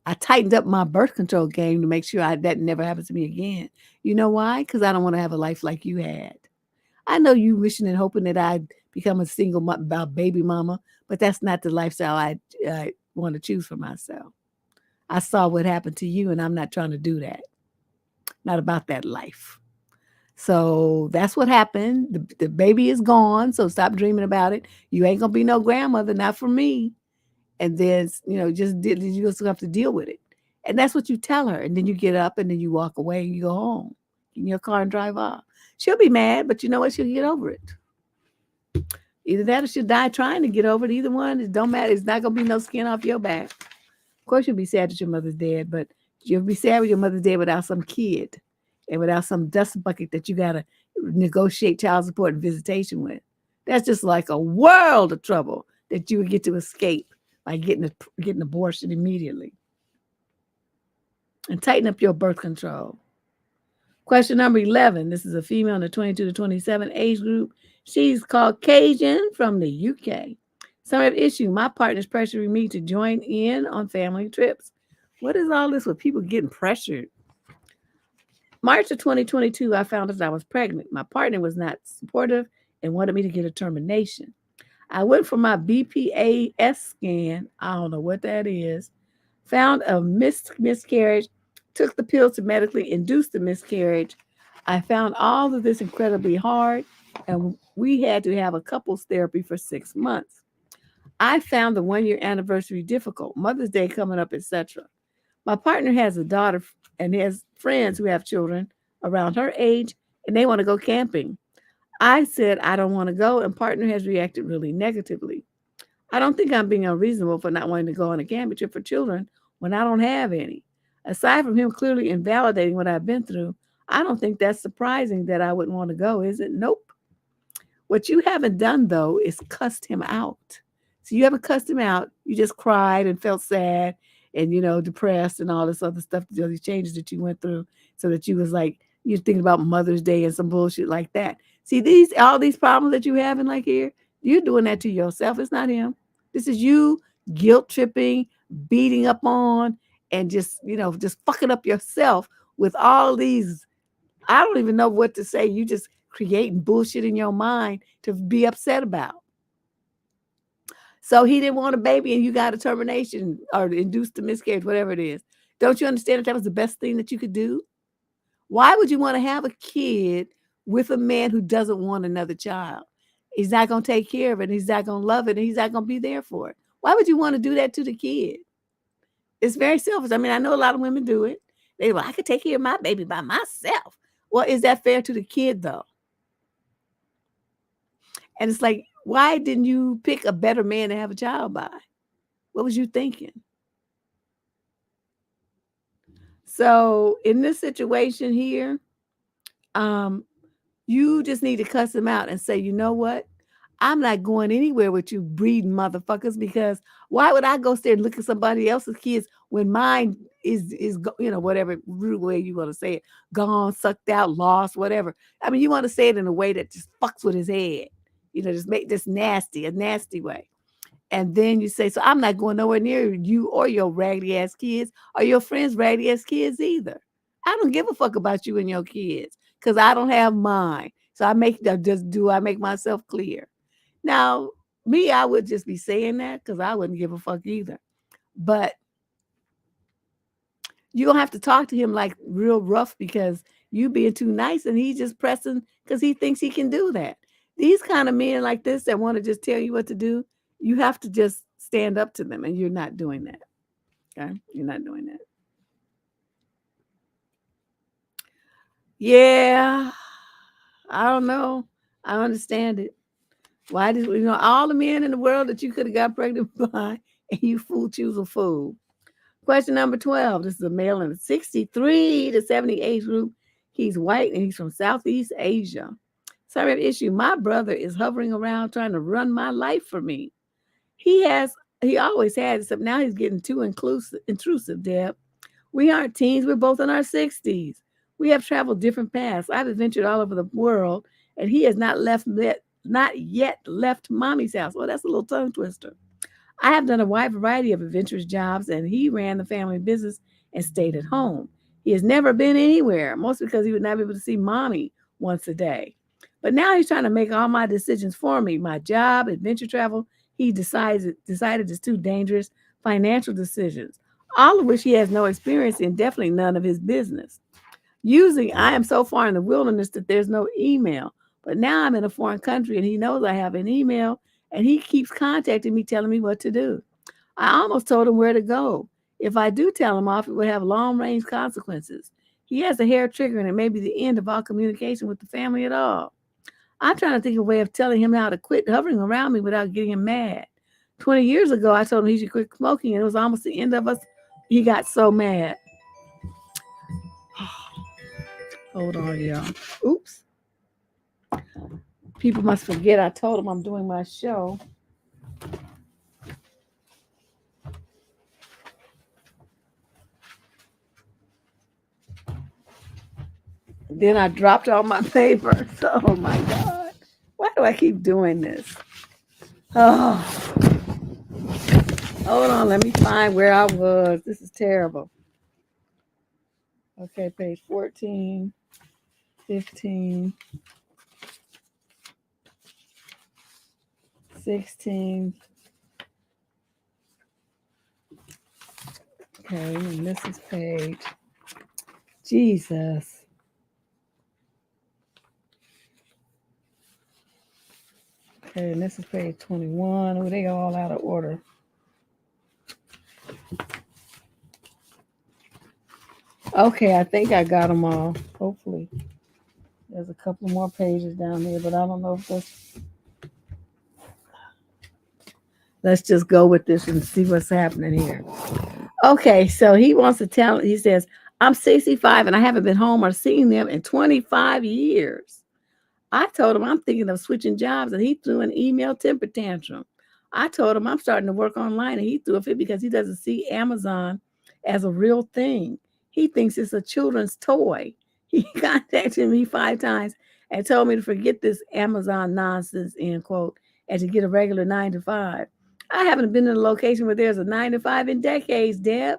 I tightened up my birth control game to make sure that never happens to me again. You know why? Because I don't want to have a life like you had. I know you wishing and hoping that I'd become a single baby mama, but that's not the lifestyle I want to choose for myself. I saw what happened to you, and I'm not trying to do that. Not about that life. So that's what happened. The baby is gone. So stop dreaming about it. You ain't gonna be no grandmother, not for me. And then, you just have to deal with it. And that's what you tell her. And then you get up and then you walk away and you go home in your car and drive off. She'll be mad, but you know what? She'll get over it. Either that or she'll die trying to get over it. Either one, it don't matter. It's not gonna be no skin off your back. Of course, you'll be sad that your mother's dead, but you'll be sad with your mother's dead without some kid and without some dust bucket that you gotta negotiate child support and visitation with. That's just like a world of trouble that you would get to escape by getting abortion immediately. And tighten up your birth control. Question number 11. This is a female in the 22 to 27 age group. She's Caucasian from the UK. Summary of issue: my partner's pressuring me to join in on family trips. What is all this with people getting pressured? March of 2022, I found out I was pregnant. My partner was not supportive and wanted me to get a termination. I went for my BPAS scan. I don't know what that is. Found a miscarriage, took the pills to medically induce the miscarriage. I found all of this incredibly hard, and we had to have a couples therapy for 6 months. I found the 1-year anniversary difficult, Mother's Day coming up, etc. My partner has a daughter and has friends who have children around her age, and they want to go camping. I said I don't want to go, and partner has reacted really negatively. I don't think I'm being unreasonable for not wanting to go on a camping trip for children when I don't have any. Aside from him clearly invalidating what I've been through, I don't think that's surprising that I wouldn't want to go, is it? Nope. What you haven't done, though, is cussed him out. So you haven't cussed him out. You just cried and felt sad and, depressed and all this other stuff, these changes that you went through, so that you was like, you're thinking about Mother's Day and some bullshit like that. See, all these problems that you having like here, you're doing that to yourself. It's not him. This is you guilt tripping, beating up on, and just fucking up yourself with all these. I don't even know what to say. You just creating bullshit in your mind to be upset about. So he didn't want a baby and you got a termination or induced a miscarriage, whatever it is. Don't you understand that was the best thing that you could do? Why would you want to have a kid with a man who doesn't want another child? He's not going to take care of it. He's not going to love it. And he's not going to be there for it. Why would you want to do that to the kid? It's very selfish. I mean, I know a lot of women do it. They I could take care of my baby by myself. Well, is that fair to the kid, though? And it's like, why didn't you pick a better man to have a child by? What was you thinking? So in this situation here, you just need to cuss him out and say, you know what? I'm not going anywhere with you breeding motherfuckers, because why would I go stay and look at somebody else's kids when mine is whatever rude way you want to say it, gone, sucked out, lost, whatever. I mean, you want to say it in a way that just fucks with his head, just make this nasty, a nasty way. And then you say, so I'm not going nowhere near you or your raggedy ass kids or your friends' raggedy ass kids either. I don't give a fuck about you and your kids because I don't have mine. So I make myself clear. Now, me, I would just be saying that because I wouldn't give a fuck either. But you don't have to talk to him like real rough because you being too nice and he's just pressing because he thinks he can do that. These kind of men like this that want to just tell you what to do, you have to just stand up to them, and you're not doing that. Okay? You're not doing that. Yeah. I don't know. I understand it. Why did all the men in the world that you could have got pregnant by, and you choose a fool? Question number 12. This is a male in the 63 to 70 age group. He's white and he's from Southeast Asia. Summary of issue: my brother is hovering around trying to run my life for me. He always had, except now he's getting too intrusive, Deb. We aren't teens. We're both in our 60s. We have traveled different paths. I've adventured all over the world, and he has not yet left mommy's house. Well, that's a little tongue twister. I have done a wide variety of adventurous jobs, and he ran the family business and stayed at home. He has never been anywhere, mostly because he would not be able to see mommy once a day. But now he's trying to make all my decisions for me. My job, adventure travel, he decided it's too dangerous. Financial decisions, all of which he has no experience in, definitely none of his business. Using, I am so far in the wilderness that there's no email. But now I'm in a foreign country and he knows I have an email and he keeps contacting me, telling me what to do. I almost told him where to go. If I do tell him off, it would have long range consequences. He has a hair trigger and it may be the end of all communication with the family at all. I'm trying to think of a way of telling him how to quit hovering around me without getting him mad. 20 years ago, I told him he should quit smoking, and it was almost the end of us. He got so mad. Hold on, y'all. Oops. People must forget I told him I'm doing my show. Then I dropped all my papers. Oh my God. Why do I keep doing this? Oh. Hold on, let me find where I was. This is terrible. Okay, page 14, 15, 16. Okay, and this is page. Jesus. Okay, and this is page 21. Oh, they all out of order. Okay, I think I got them all. Hopefully. There's a couple more pages down there, but I don't know if this. Let's just go with this and see what's happening here. Okay, so he wants to tell, he says, I'm 65 and I haven't been home or seen them in 25 years. I told him I'm thinking of switching jobs and he threw an email temper tantrum. I told him I'm starting to work online and he threw a fit because he doesn't see Amazon as a real thing. He thinks it's a children's toy. He contacted me 5 times and told me to forget this Amazon nonsense, end quote, and to get a regular 9 to 5. I haven't been in a location where there's a 9 to 5 in decades, Deb.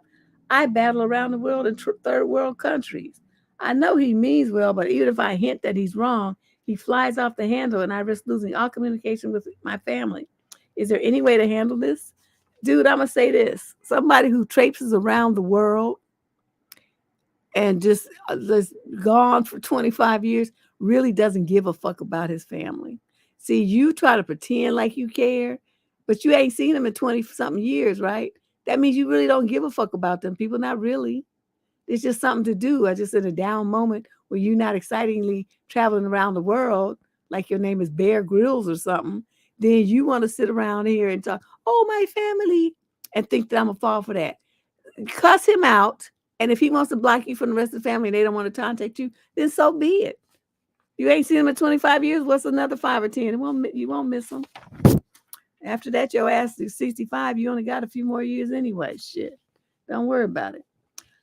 I battle around the world in third world countries. I know he means well, but even if I hint that he's wrong, he flies off the handle and I risk losing all communication with my family. Is there any way to handle this? Dude, I'm going to say this. Somebody who traipses around the world and just gone for 25 years really doesn't give a fuck about his family. See, you try to pretend like you care, but you ain't seen them in 20-something years, right? That means you really don't give a fuck about them people. Not really. It's just something to do. I just in a down moment where you're not excitingly traveling around the world, like your name is Bear Grylls or something, then you want to sit around here and talk, oh, my family, and think that I'm going to fall for that. Cuss him out. And if he wants to block you from the rest of the family and they don't want to contact you, then so be it. You ain't seen him in 25 years. What's another 5 or 10? You won't miss him. After that, your ass is 65. You only got a few more years anyway. Shit. Don't worry about it.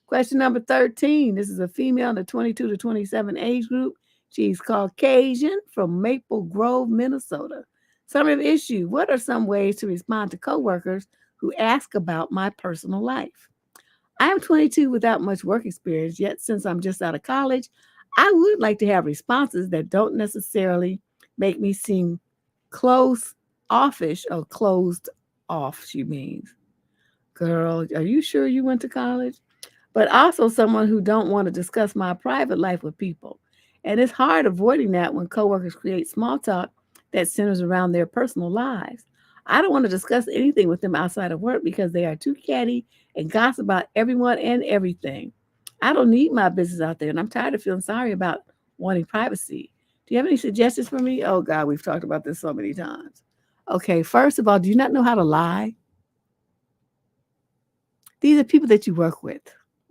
Question number 13. This is a female in the 22 to 27 age group. She's Caucasian from Maple Grove, Minnesota. Summary of issue. What are some ways to respond to coworkers who ask about my personal life? I am 22 without much work experience, yet since I'm just out of college, I would like to have responses that don't necessarily make me seem offish or closed off, she means. Girl, are you sure you went to college? But also someone who don't want to discuss my private life with people. And it's hard avoiding that when coworkers create small talk that centers around their personal lives. I don't want to discuss anything with them outside of work because they are too catty and gossip about everyone and everything. I don't need my business out there, and I'm tired of feeling sorry about wanting privacy. Do you have any suggestions for me? Oh, God, we've talked about this so many times. Okay, first of all, do you not know how to lie? These are people that you work with,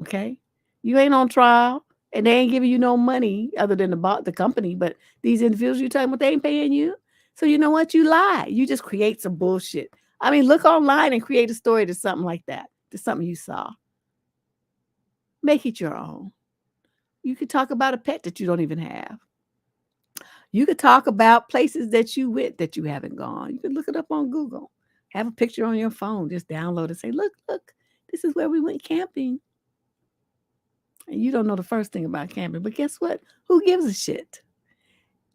okay? You ain't on trial, and they ain't giving you no money other than the company, but these individuals you're talking about, they ain't paying you. So you know what? You lie. You just create some bullshit. I mean, look online and create a story to something like that, to something you saw. Make it your own. You could talk about a pet that you don't even have. You could talk about places that you went that you haven't gone. You could look it up on Google. Have a picture on your phone. Just download it. Say, look, this is where we went camping. And you don't know the first thing about camping. But guess what? Who gives a shit?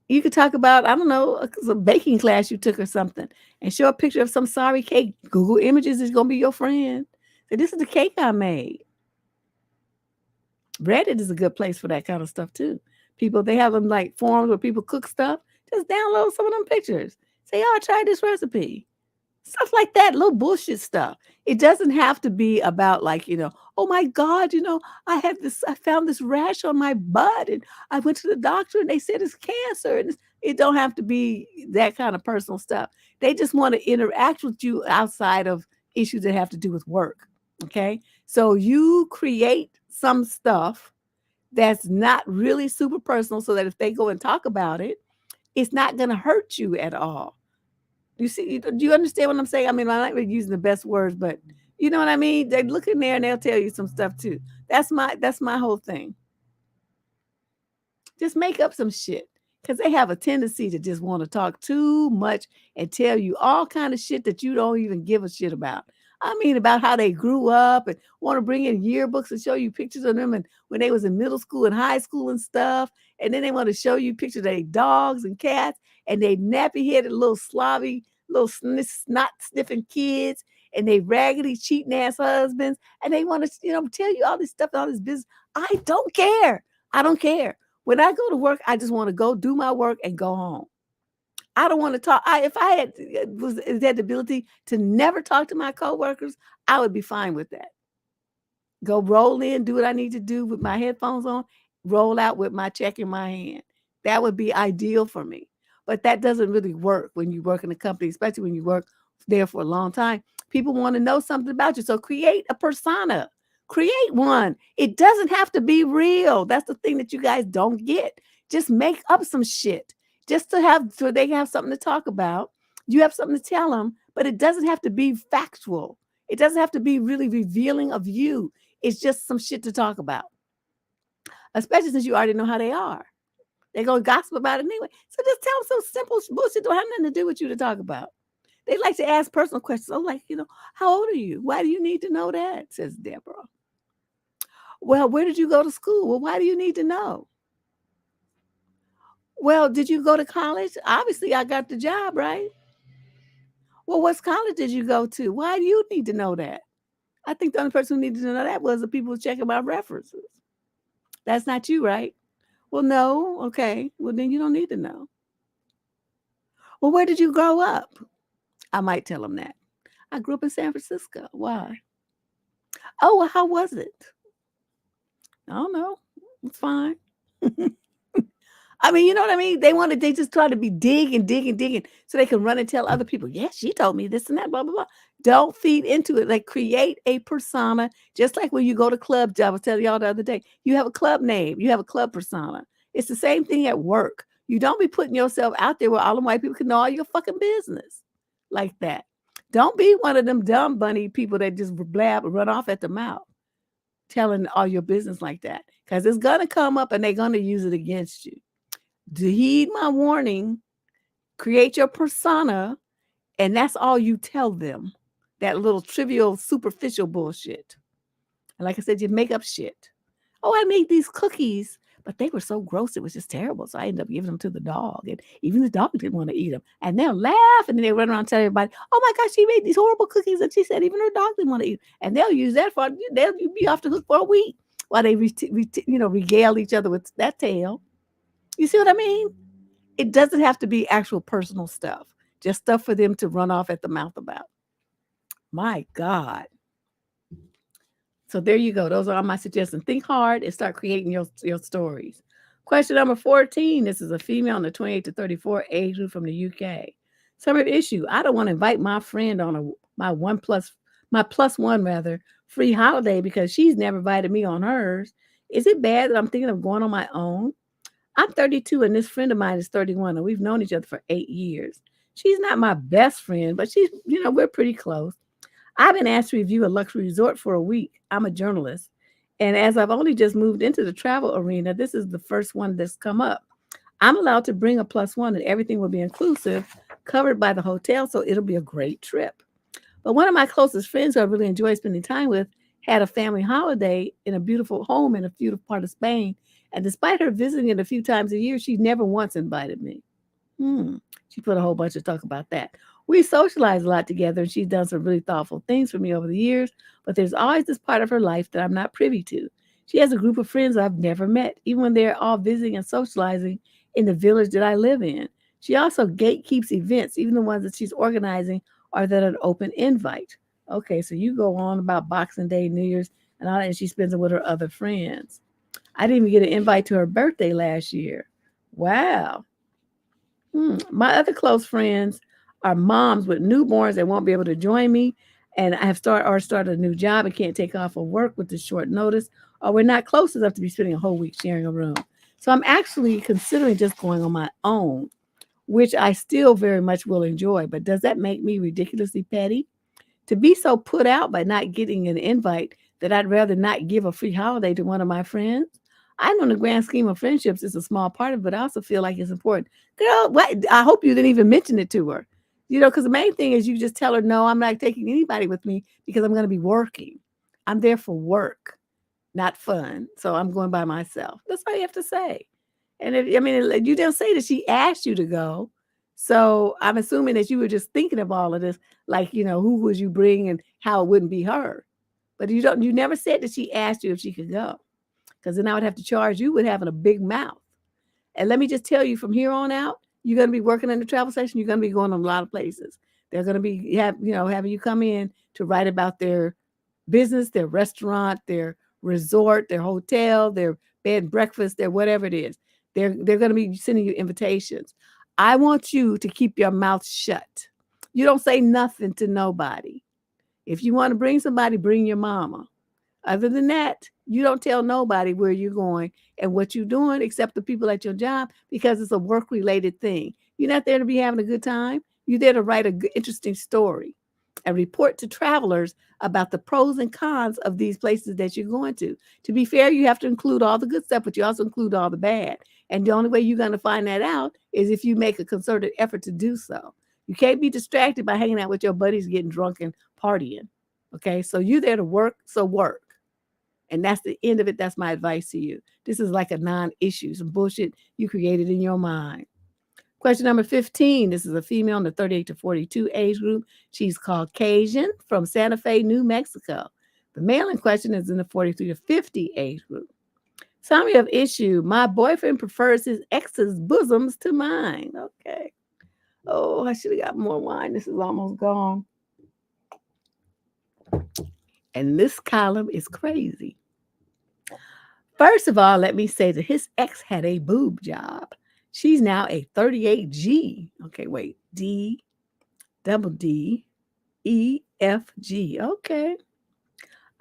You could talk about, I don't know, a baking class you took or something and show a picture of some sorry cake. Google Images is going to be your friend. Say, this is the cake I made. Reddit is a good place for that kind of stuff too. People, they have them like forums where people cook stuff. Just download some of them pictures. Say, oh, I tried this recipe. Stuff like that, little bullshit stuff. It doesn't have to be about like, oh my God, I found this rash on my butt and I went to the doctor and they said it's cancer. And it don't have to be that kind of personal stuff. They just want to interact with you outside of issues that have to do with work. Okay. So you create some stuff that's not really super personal so that if they go and talk about it, it's not going to hurt you at all. You see, do you understand what I'm saying? I mean, I'm not really using the best words, but you know what I mean? They look in there and they'll tell you some stuff too. That's my whole thing. Just make up some shit. Because they have a tendency to just want to talk too much and tell you all kind of shit that you don't even give a shit about. I mean, about how they grew up and want to bring in yearbooks and show you pictures of them and when they was in middle school and high school and stuff. And then they want to show you pictures of their dogs and cats and they nappy-headed little slobby, little snot sniffing kids and they raggedy cheating ass husbands. And they want to, tell you all this stuff, all this business. I don't care. I don't care. When I go to work, I just want to go do my work and go home. I don't want to talk. If I had the ability to never talk to my coworkers, I would be fine with that. Go roll in, do what I need to do with my headphones on, roll out with my check in my hand. That would be ideal for me. But that doesn't really work when you work in a company, especially when you work there for a long time. People want to know something about you. So create a persona. Create one. It doesn't have to be real. That's the thing that you guys don't get. Just make up some shit. Just so they have something to talk about. You have something to tell them, but it doesn't have to be factual. It doesn't have to be really revealing of you. It's just some shit to talk about. Especially since you already know how they are. They're going to gossip about it anyway. So just tell them some simple bullshit. Don't have nothing to do with you to talk about. They like to ask personal questions. Oh, like, how old are you? Why do you need to know that? Says Deborah. Well, where did you go to school? Well, why do you need to know? Well, did you go to college? Obviously, I got the job, right? Well, what college did you go to? Why do you need to know that? I think the only person who needed to know that was the people checking my references. That's not you, right? Well, no. Okay. Well, then you don't need to know. Well, where did you grow up? I might tell them that. I grew up in San Francisco. Why? Oh, well, how was it? I don't know. It's fine. I mean, you know what I mean? They just try to be digging so they can run and tell other people, yeah, she told me this and that, blah, blah, blah. Don't feed into it. Like create a persona, just like when you go to club. I was telling y'all the other day, you have a club name, you have a club persona. It's the same thing at work. You don't be putting yourself out there where all the white people can know all your fucking business like that. Don't be one of them dumb bunny people that just blab and run off at the mouth telling all your business like that. Because it's going to come up and they're going to use it against you. Heed my warning, create your persona, and that's all you tell them. That little trivial, superficial bullshit. And like I said, you make up shit. Oh, I made these cookies, but they were so gross, it was just terrible. So I ended up giving them to the dog. And even the dog didn't want to eat them. And they'll laugh and then they run around telling everybody, oh my gosh, she made these horrible cookies. And she said even her dog didn't want to eat them. And they'll use that they'll be off the hook for a week while they regale each other with that tale. You see what I mean? It doesn't have to be actual personal stuff, just stuff for them to run off at the mouth about. My God. So there you go. Those are all my suggestions. Think hard and start creating your stories. Question number 14. This is a female in the 28 to 34 age group from the UK. Summary issue. I don't want to invite my friend on my plus one free holiday because she's never invited me on hers. Is it bad that I'm thinking of going on my own? I'm 32 and this friend of mine is 31 and we've known each other for 8 years. She's not my best friend, but she's, we're pretty close. I've been asked to review a luxury resort for a week. I'm a journalist. And as I've only just moved into the travel arena, this is the first one that's come up. I'm allowed to bring a plus one and everything will be inclusive, covered by the hotel. So it'll be a great trip. But one of my closest friends who I really enjoy spending time with had a family holiday in a beautiful home in a beautiful part of Spain. And despite her visiting it a few times a year, she never once invited me. She put a whole bunch of talk about that. We socialize a lot together, and she's done some really thoughtful things for me over the years, but there's always this part of her life that I'm not privy to. She has a group of friends I've never met, even when they're all visiting and socializing in the village that I live in. She also gatekeeps events, even the ones that she's organizing are that an open invite. Okay, so you go on about Boxing Day, New Year's, and all that, and she spends it with her other friends. I didn't even get an invite to her birthday last year. Wow. My other close friends are moms with newborns that won't be able to join me, and I have started a new job and can't take off of work with the short notice, or we're not close enough to be spending a whole week sharing a room. So I'm actually considering just going on my own, which I still very much will enjoy. But does that make me ridiculously petty? To be so put out by not getting an invite that I'd rather not give a free holiday to one of my friends? I know in the grand scheme of friendships, it's a small part of it, but I also feel like it's important. Girl, what? I hope you didn't even mention it to her. Because the main thing is you just tell her, no, I'm not taking anybody with me because I'm going to be working. I'm there for work, not fun. So I'm going by myself. That's all you have to say. And you didn't say that she asked you to go. So I'm assuming that you were just thinking of all of this, like, who would you bring and how it wouldn't be her. But you never said that she asked you if she could go. Because then I would have to charge you with having a big mouth. And let me just tell you, from here on out, you're going to be working in the travel section. You're going to be going to a lot of places. They're going to be having you come in to write about their business, their restaurant, their resort, their hotel, their bed and breakfast, their whatever it is. They're going to be sending you invitations. I want you to keep your mouth shut. You don't say nothing to nobody. If you want to bring somebody, bring your mama. Other than that, you don't tell nobody where you're going and what you're doing except the people at your job, because it's a work-related thing. You're not there to be having a good time. You're there to write an interesting story and report to travelers about the pros and cons of these places that you're going to. To be fair, you have to include all the good stuff, but you also include all the bad. And the only way you're going to find that out is if you make a concerted effort to do so. You can't be distracted by hanging out with your buddies, getting drunk and partying. Okay, so you're there to work, so work. And that's the end of it. That's my advice to you. This is like a non-issue, some bullshit you created in your mind. Question number 15. This is a female in the 38 to 42 age group. She's Caucasian from Santa Fe, New Mexico. The male in question is in the 43 to 50 age group. Summary of issue. My boyfriend prefers his ex's bosoms to mine. Okay. Oh, I should have got more wine. This is almost gone. And this column is crazy. First of all, let me say that his ex had a boob job. She's now a 38G. Okay, wait. D, double D, E, F, G. Okay.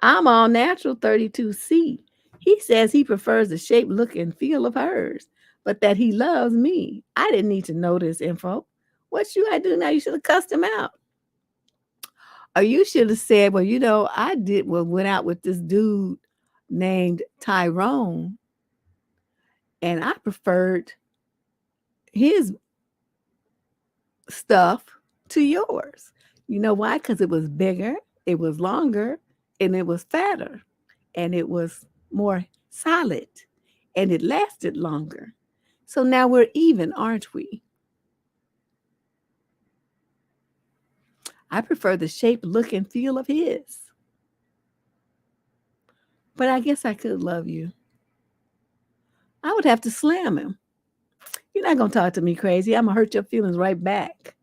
I'm all natural 32C. He says he prefers the shape, look, and feel of hers, but that he loves me. I didn't need to know this info. What should I do now? You should have cussed him out. Or you should have said, well, I went out with this dude named Tyrone, and I preferred his stuff to yours. You know why? Because it was bigger, it was longer, and it was fatter, and it was more solid, and it lasted longer. So now we're even, aren't we? I prefer the shape, look, and feel of his. But I guess I could love you. I would have to slam him. You're not going to talk to me crazy. I'm going to hurt your feelings right back.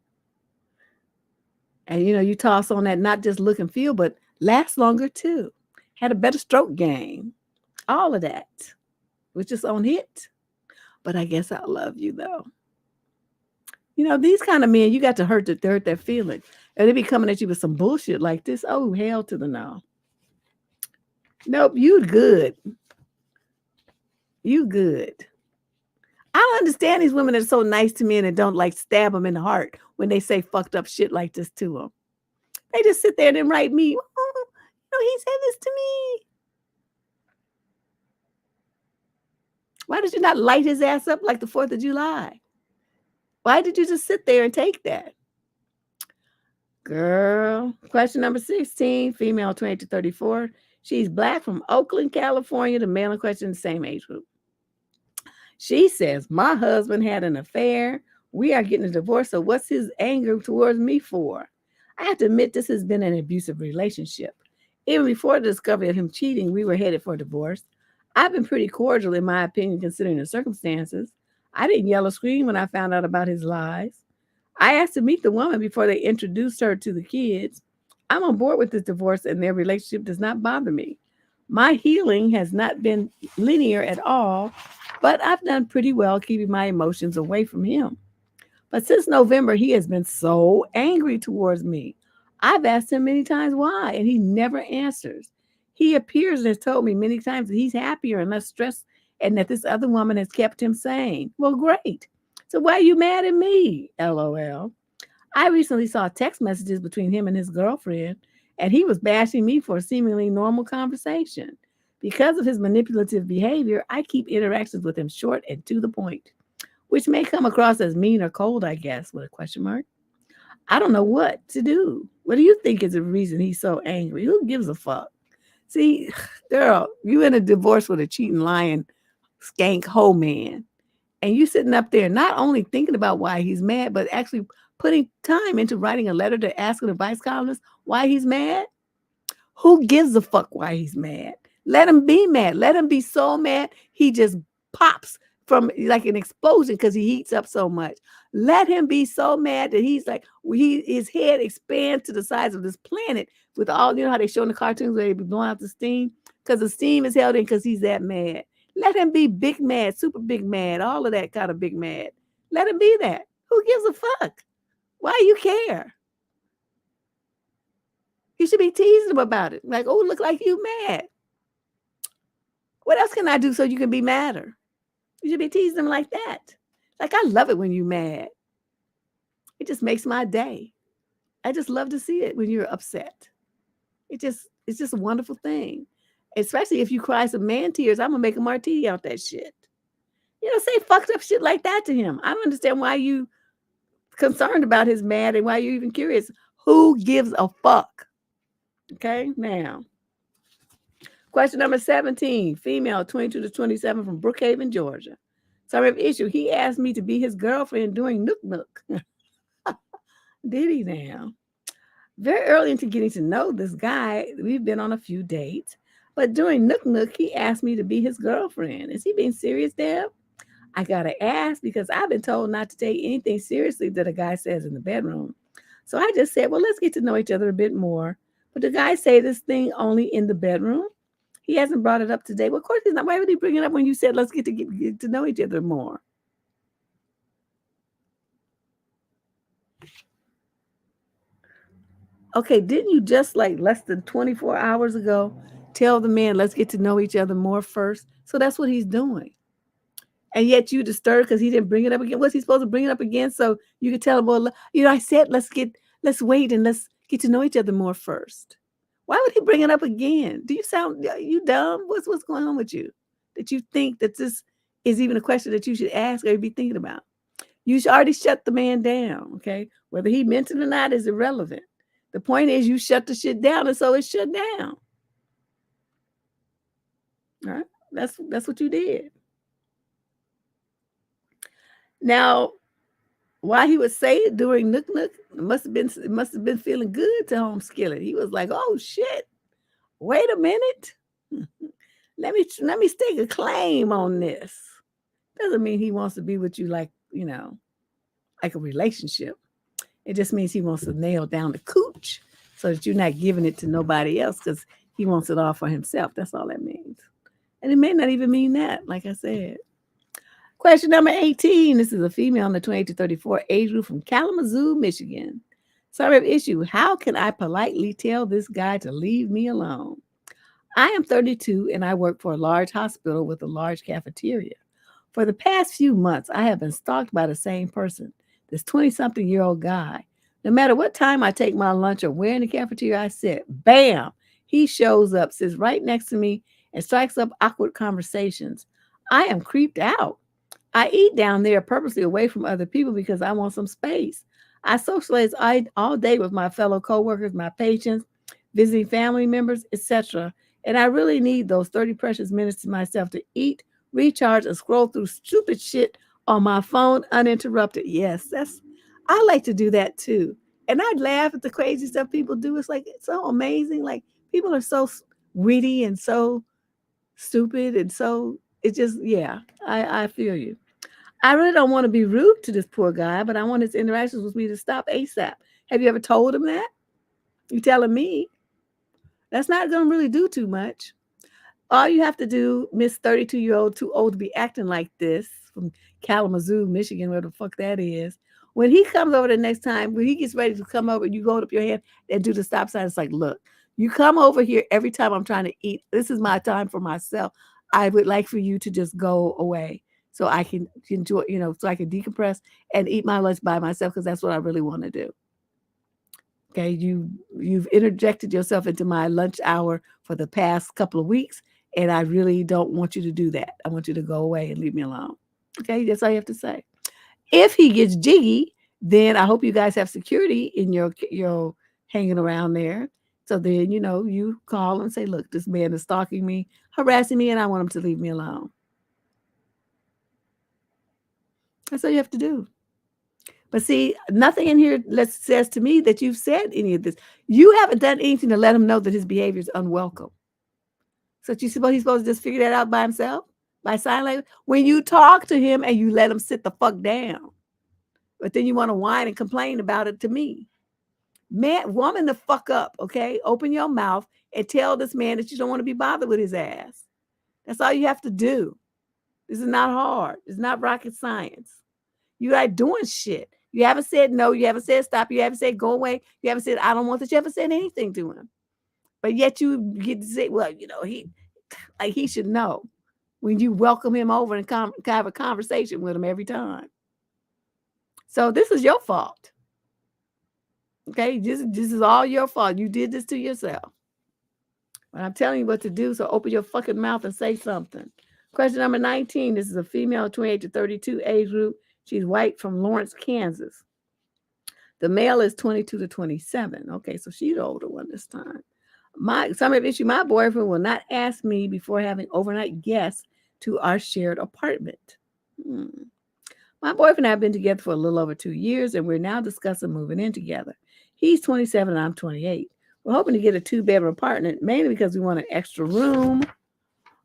And, you toss on that not just look and feel, but last longer too. Had a better stroke game. All of that. Was just on hit. But I guess I love you, though. These kind of men, you got to hurt their feelings. And they be coming at you with some bullshit like this. Oh, hell to the no. Nope, you good. You good. I don't understand these women that are so nice to men and don't like stab them in the heart when they say fucked up shit like this to them. They just sit there and write me, oh, he said this to me. Why did you not light his ass up like the 4th of July? Why did you just sit there and take that? Girl. Question number 16, female 20 to 34. She's Black from Oakland, California. The male in question, the same age group. She says, my husband had an affair. We are getting a divorce. So what's his anger towards me for? I have to admit, this has been an abusive relationship. Even before the discovery of him cheating, we were headed for divorce. I've been pretty cordial in my opinion considering the circumstances. I didn't yell or scream when I found out about his lies. I asked to meet the woman before they introduced her to the kids. I'm on board with this divorce and their relationship does not bother me. My healing has not been linear at all, but I've done pretty well keeping my emotions away from him. But since November, he has been so angry towards me. I've asked him many times why, and he never answers. He appears and has told me many times that he's happier and less stressed and that this other woman has kept him sane. Well, great. So why are you mad at me? LOL. I recently saw text messages between him and his girlfriend, and he was bashing me for a seemingly normal conversation. Because of his manipulative behavior, I keep interactions with him short and to the point, which may come across as mean or cold, I guess, with a question mark. I don't know what to do. What do you think is the reason he's so angry? Who gives a fuck? See, girl, you in a divorce with a cheating, lying, skank hoe man, and you sitting up there not only thinking about why he's mad, but actually putting time into writing a letter to ask an advice columnist why he's mad. Who gives a fuck why he's mad? Let him be mad. Let him be so mad he just pops from like an explosion because he heats up so much. Let him be so mad that he's like his head expands to the size of this planet with all how they show in the cartoons where they be blowing out the steam because the steam is held in because he's that mad. Let him be big mad, super big mad, all of that kind of big mad. Let him be that. Who gives a fuck? Why you care? You should be teasing him about it. Like, oh, look like you mad. What else can I do so you can be madder? You should be teasing him like that. Like, I love it when you mad. It just makes my day. I just love to see it when you're upset. It's just a wonderful thing. Especially if you cry some man tears, I'm gonna make a martini out that shit. Say fucked up shit like that to him. I don't understand why you concerned about his mad and why you're even curious. Who gives a fuck? Okay, now. Question number 17, female 22 to 27 from Brookhaven, Georgia. Sorry of issue. He asked me to be his girlfriend during Nook Nook. Did he now? Very early into getting to know this guy, we've been on a few dates. But during Nook Nook, he asked me to be his girlfriend. Is he being serious, Deb? I gotta ask because I've been told not to take anything seriously that a guy says in the bedroom. So I just said, well, let's get to know each other a bit more. But the guy say this thing only in the bedroom? He hasn't brought it up today. Well, of course he's not. Why would he bring it up when you said let's get to know each other more? Okay, didn't you just like less than 24 hours ago tell the man let's get to know each other more first? So that's what he's doing. And yet you disturbed because he didn't bring it up again. Was he supposed to bring it up again so you could tell him, well, I said let's wait and let's get to know each other more first. Why would he bring it up again? Do you sound you dumb? What's going on with you? That you think that this is even a question that you should ask or be thinking about? You should already shut the man down, okay? Whether he meant it or not is irrelevant. The point is you shut the shit down and so it's shut down. All right? That's what you did. Now, why he would say it during Nook Nook, it must have been feeling good to Home Skillet. He was like, "Oh shit, wait a minute, let me stake a claim on this." Doesn't mean he wants to be with you like like a relationship. It just means he wants to nail down the cooch so that you're not giving it to nobody else because he wants it all for himself. That's all that means, and it may not even mean that. Like I said. Question number 18. This is a female in the 28 to 34 age group from Kalamazoo, Michigan. Sorry of issue. How can I politely tell this guy to leave me alone? I am 32 and I work for a large hospital with a large cafeteria. For the past few months, I have been stalked by the same person, this 20-something-year-old guy. No matter what time I take my lunch or where in the cafeteria I sit, bam, he shows up, sits right next to me, and strikes up awkward conversations. I am creeped out. I eat down there purposely away from other people because I want some space. I socialize all day with my fellow coworkers, my patients, visiting family members, etc. And I really need those 30 precious minutes to myself to eat, recharge, and scroll through stupid shit on my phone uninterrupted. Yes, I like to do that too. And I laugh at the crazy stuff people do. It's like it's so amazing. Like people are so witty and so stupid. And so it just, yeah, I feel you. I really don't want to be rude to this poor guy, but I want his interactions with me to stop ASAP. Have you ever told him that? You telling me? That's not going to really do too much. All you have to do, Miss 32-year-old, too old to be acting like this, from Kalamazoo, Michigan, where the fuck that is. When he comes over the next time, when he gets ready to come over, you hold up your hand and do the stop sign. It's like, look, you come over here every time I'm trying to eat. This is my time for myself. I would like for you to just go away so I can enjoy, so I can decompress and eat my lunch by myself because that's what I really want to do. Okay, you've interjected yourself into my lunch hour for the past couple of weeks, and I really don't want you to do that. I want you to go away and leave me alone. Okay, that's all you have to say. If he gets jiggy, then I hope you guys have security in your hanging around there. So then you call and say, look, this man is stalking me, harassing me, and I want him to leave me alone. That's all you have to do. But see, nothing in here says to me that you've said any of this. You haven't done anything to let him know that his behavior is unwelcome. So he's supposed to just figure that out by himself, by sign language? When you talk to him and you let him sit the fuck down, but then you want to whine and complain about it to me. Man, woman, the fuck up, okay? Open your mouth and tell this man that you don't want to be bothered with his ass. That's all you have to do. This is not hard. It's not rocket science. You are doing shit. You haven't said no. You haven't said stop. You haven't said go away. You haven't said I don't want this. You haven't said anything to him. But yet you get to say, well, he should know when you welcome him over and have a conversation with him every time. So this is your fault. Okay, this is all your fault. You did this to yourself. But I'm telling you what to do, so open your fucking mouth and say something. Question number 19. This is a female 28 to 32 age group. She's white from Lawrence, Kansas. The male is 22 to 27. Okay, so she's the older one this time. Some of the issue, my boyfriend will not ask me before having overnight guests to our shared apartment. My boyfriend and I have been together for a little over 2 years, and we're now discussing moving in together. He's 27 and I'm 28. We're hoping to get a 2-bedroom apartment, mainly because we want an extra room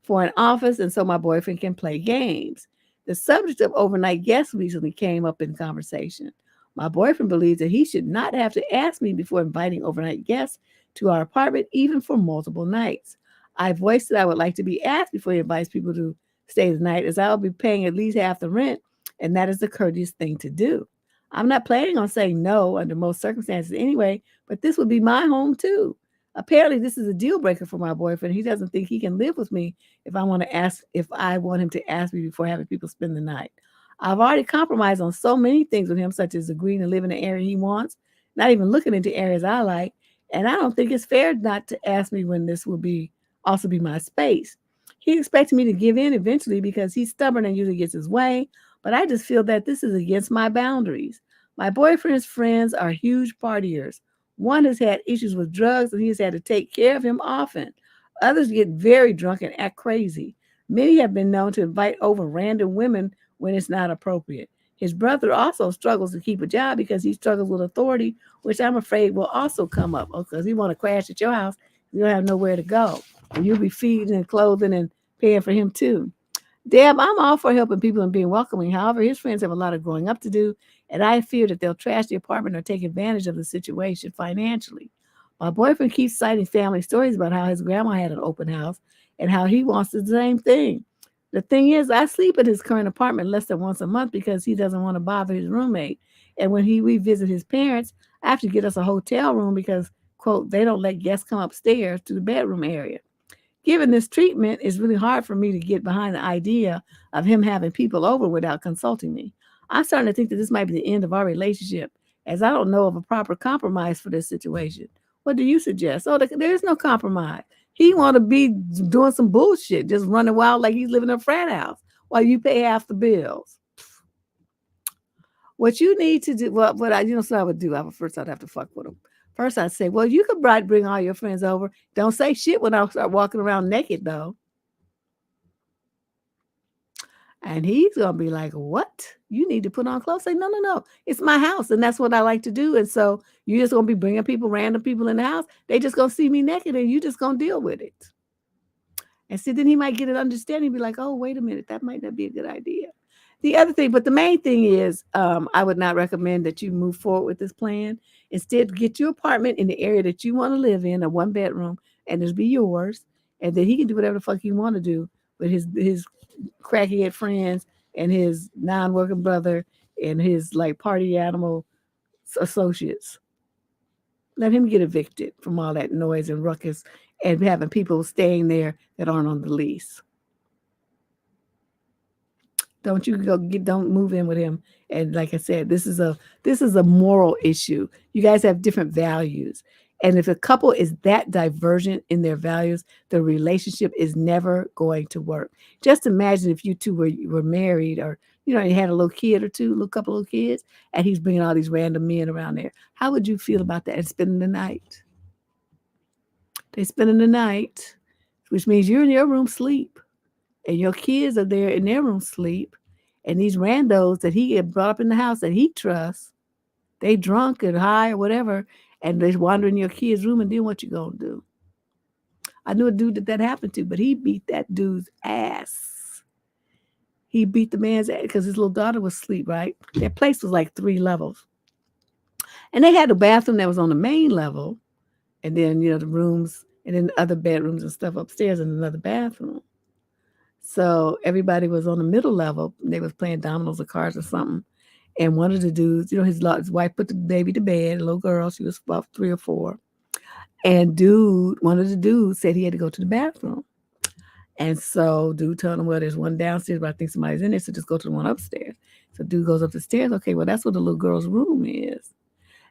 for an office, and so my boyfriend can play games. The subject of overnight guests recently came up in conversation. My boyfriend believes that he should not have to ask me before inviting overnight guests to our apartment, even for multiple nights. I voiced that I would like to be asked before he invites people to stay the night, as I will be paying at least half the rent, and that is the courteous thing to do. I'm not planning on saying no under most circumstances anyway, but this would be my home too. Apparently, this is a deal breaker for my boyfriend. He doesn't think he can live with me if I want him to ask me before having people spend the night. I've already compromised on so many things with him, such as agreeing to live in the area he wants, not even looking into areas I like, and I don't think it's fair not to ask me when this will also be my space. He expects me to give in eventually because he's stubborn and usually gets his way, but I just feel that this is against my boundaries. My boyfriend's friends are huge partiers. One has had issues with drugs and he has had to take care of him often. Others get very drunk and act crazy. Many have been known to invite over random women when it's not appropriate. His brother also struggles to keep a job because he struggles with authority, which I'm afraid will also come up because he want to crash at your house. You don't have nowhere to go. And you'll be feeding and clothing and paying for him too. Deb, I'm all for helping people and being welcoming. However, his friends have a lot of growing up to do, and I fear that they'll trash the apartment or take advantage of the situation financially. My boyfriend keeps citing family stories about how his grandma had an open house and how he wants the same thing. The thing is, I sleep at his current apartment less than once a month because he doesn't want to bother his roommate. And when we visit his parents, I have to get us a hotel room because, quote, they don't let guests come upstairs to the bedroom area. Given this treatment, it's really hard for me to get behind the idea of him having people over without consulting me. I'm starting to think that this might be the end of our relationship, as I don't know of a proper compromise for this situation. What do you suggest? Oh, there's no compromise. He want to be doing some bullshit, just running wild like he's living in a frat house while you pay half the bills. What you need to do, what I would do. First, I'd have to fuck with him. First, I'd say, well, you could bring all your friends over. Don't say shit when I start walking around naked, though. And he's going to be like, what? You need to put on clothes? Say, no. It's my house, and that's what I like to do. And so you're just going to be bringing random people in the house. They just going to see me naked, and you just going to deal with it. And so then he might get an understanding, be like, oh, wait a minute, that might not be a good idea. The other thing, but the main thing is, I would not recommend that you move forward with this plan. Instead, get your apartment in the area that you want to live in, a 1 bedroom, and it'll be yours. And then he can do whatever the fuck he want to do with his crackhead friends and his non-working brother and his like party animal associates. Let him get evicted from all that noise and ruckus and having people staying there that aren't on the lease. Don't move in with him. And like I said, this is a moral issue. You guys have different values. And if a couple is that divergent in their values, the relationship is never going to work. Just imagine if you two were married, or you had a little kid or two, little couple of kids, and he's bringing all these random men around there. How would you feel about that? And spending the night. They're spending the night, which means you're in your room sleep, and your kids are there in their room sleep, and these randos that he had brought up in the house that he trusts, they drunk and high or whatever, and they wander in your kid's room, and then what you gonna do? I knew a dude that happened to, but he beat that dude's ass. He beat the man's ass because his little daughter was asleep, right? Their place was like 3 levels. And they had a bathroom that was on the main level, and then, the rooms, and then other bedrooms and stuff upstairs in another bathroom. So everybody was on the middle level. They was playing dominoes or cards or something. And one of the dudes, his wife put the baby to bed, a little girl, she was about 3 or 4. And one of the dudes said he had to go to the bathroom. And so dude told him, well, there's one downstairs, but I think somebody's in there, so just go to the one upstairs. So dude goes up the stairs. Okay, well, that's what the little girl's room is.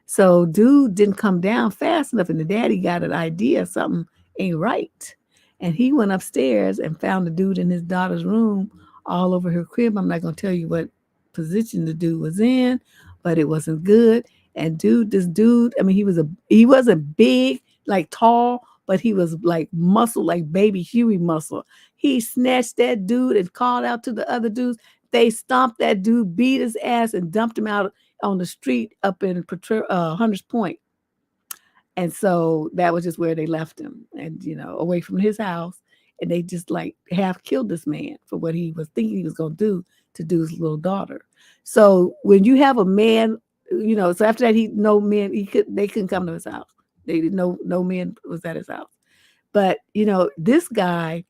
So dude didn't come down fast enough, and the daddy got an idea something ain't right. And he went upstairs and found the dude in his daughter's room all over her crib. I'm not going to tell you what position the dude was in, but it wasn't good. And this dude, I mean, he wasn't big, like tall, but he was like muscle, like baby Huey muscle. He snatched that dude and called out to the other dudes. They stomped that dude, beat his ass, and dumped him out on the street up in Hunters Point. And so that was just where they left him, and away from his house. And they just like half killed this man for what he was thinking he was going to do his little daughter. So when you have a man, so after that, they couldn't come to his house. They didn't know, no man was at his house. But this guy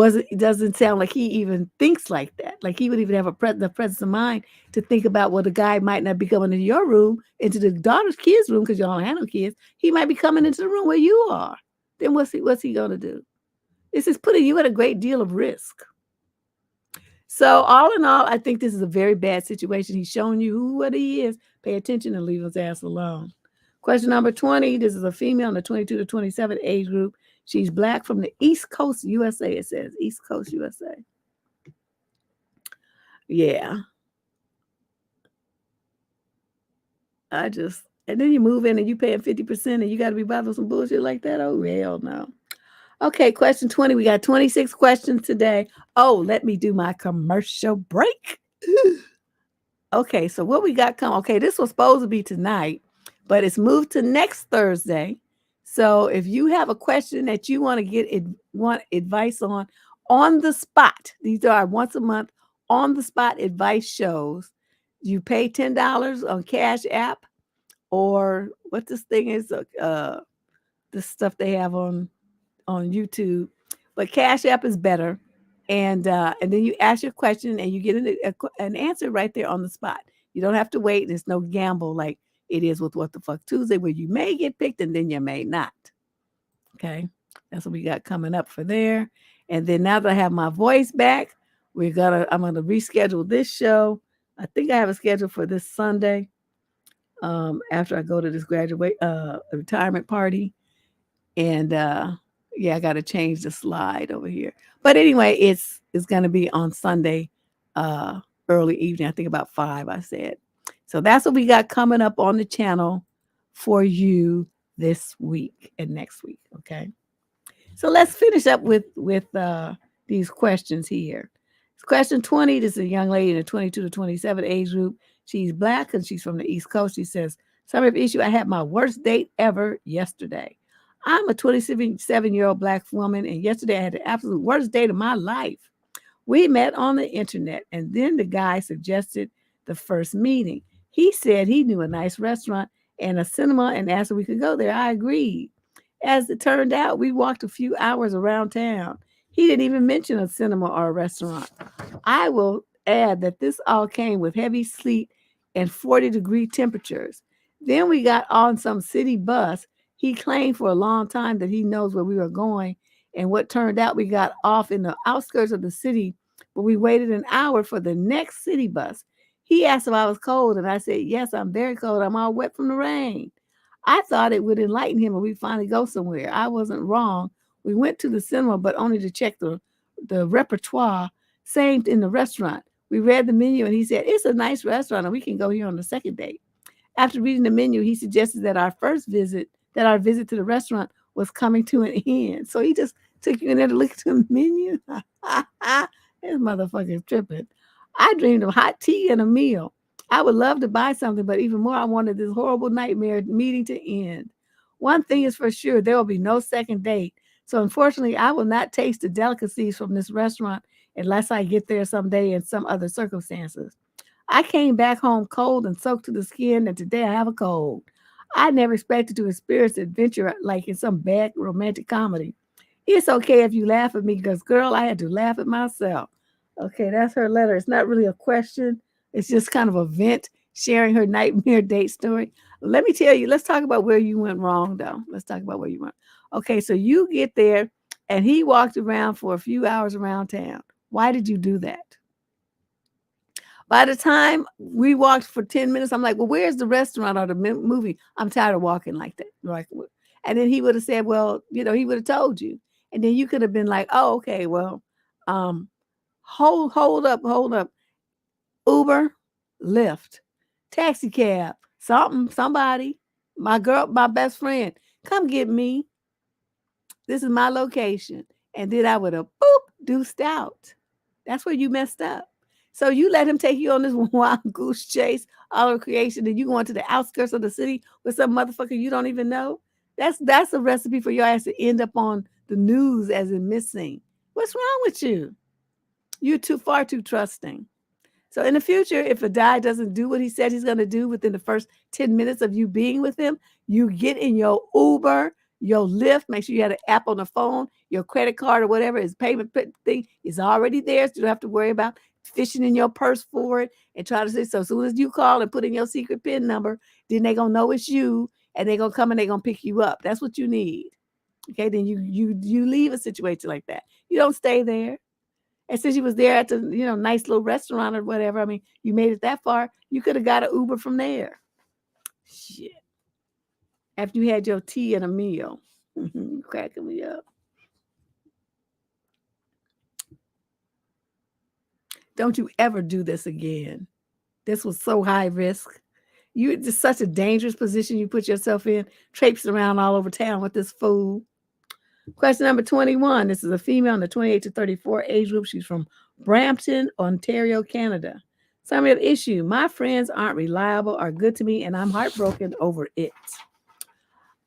it doesn't sound like he even thinks like that. Like he would even have the presence of mind to think about, well, the guy might not be coming into your room, into the daughter's kids' room, because you don't have no kids. He might be coming into the room where you are. Then what's he going to do? This is putting you at a great deal of risk. So all in all, I think this is a very bad situation. He's showing you what he is. Pay attention and leave his ass alone. Question number 20. This is a female in the 22 to 27 age group. She's Black from the East Coast, USA, it says. East Coast, USA. Yeah. And then you move in and you paying 50% and you got to be bothered with some bullshit like that? Oh, hell no. Okay, question 20. We got 26 questions today. Oh, let me do my commercial break. Okay, so what we got coming? Okay, this was supposed to be tonight, but it's moved to next Thursday. So if you have a question that you want to want advice on the spot, these are once a month on the spot advice shows. You pay $10 on Cashapp, or what this thing is, the stuff they have on YouTube, but Cashapp is better. And then you ask your question and you get an answer right there on the spot. You don't have to wait. There's no gamble like it is with What the Fuck Tuesday, where you may get picked and then you may not. Okay, that's what we got coming up for there. And then now that I have my voice back, I'm gonna reschedule this show. I think I have a schedule for this Sunday. After I go to this retirement party, and yeah, I got to change the slide over here. But anyway, it's going to be on Sunday, early evening. I think about 5. I said. So that's what we got coming up on the channel for you this week and next week. Okay. So let's finish up with these questions here. Question 20. This is a young lady in the 22 to 27 age group. She's Black and she's from the East Coast. She says, "Summary of issue: I had my worst date ever yesterday. I'm a 27-year-old Black woman, and yesterday I had the absolute worst day of my life. We met on the internet, and then the guy suggested the first meeting. He said he knew a nice restaurant and a cinema and asked if we could go there. I agreed. As it turned out, we walked a few hours around town. He didn't even mention a cinema or a restaurant. I will add that this all came with heavy sleet and 40-degree temperatures. Then we got on some city bus. He claimed for a long time that he knows where we were going, and what turned out we got off in the outskirts of the city, but we waited an hour for the next city bus. He asked if I was cold, and I said, yes, I'm very cold. I'm all wet from the rain. I thought it would enlighten him and we'd finally go somewhere. I wasn't wrong. We went to the cinema, but only to check the repertoire. Same in the restaurant. We read the menu and he said, it's a nice restaurant and we can go here on the second date. After reading the menu, he suggested that our visit to the restaurant was coming to an end. So he just took you in there to look at the menu. This motherfucker is tripping. I dreamed of hot tea and a meal. I would love to buy something, but even more, I wanted this horrible nightmare meeting to end. One thing is for sure, there will be no second date. So unfortunately, I will not taste the delicacies from this restaurant unless I get there someday in some other circumstances. I came back home cold and soaked to the skin, and today I have a cold. I never expected to experience adventure like in some bad romantic comedy. It's okay if you laugh at me because, girl, I had to laugh at myself. Okay, that's her letter. It's not really a question. It's just kind of a vent sharing her nightmare date story. Let me tell you, let's talk about where you went wrong, though. Let's talk about where you went. Okay, so you get there and he walked around for a few hours around town. Why did you do that? By the time we walked for 10 minutes, I'm like, well, where's the restaurant or the movie? I'm tired of walking like that. Like, and then he would have said, well, he would have told you. And then you could have been like, oh, okay, well, hold up. Uber, Lyft, taxi cab, somebody, my girl, my best friend, come get me. This is my location. And then I would have deuced out. That's where you messed up. So you let him take you on this wild goose chase, all of creation, and you going to the outskirts of the city with some motherfucker you don't even know. That's a recipe for your ass to end up on the news as in missing. What's wrong with you? You're far too trusting. So in the future, if a guy doesn't do what he said he's going to do within the first 10 minutes of you being with him, you get in your Uber, your Lyft, make sure you have an app on the phone, your credit card or whatever, his payment thing is already there. So you don't have to worry about fishing in your purse for it and try to say, so as soon as you call and put in your secret PIN number, then they're going to know it's you and they're going to come and they're going to pick you up. That's what you need. Okay, then you leave a situation like that. You don't stay there. And since you was there at the, nice little restaurant or whatever, I mean, you made it that far, you could have got an Uber from there. Shit. After you had your tea and a meal. Cracking me up. Don't you ever do this again. This was so high risk. You're just such a dangerous position you put yourself in, traipsing around all over town with this fool. Question number 21. This is a female in the 28 to 34 age group. She's from Brampton, Ontario, Canada. Summary of issue. My friends aren't reliable or good to me, and I'm heartbroken over it.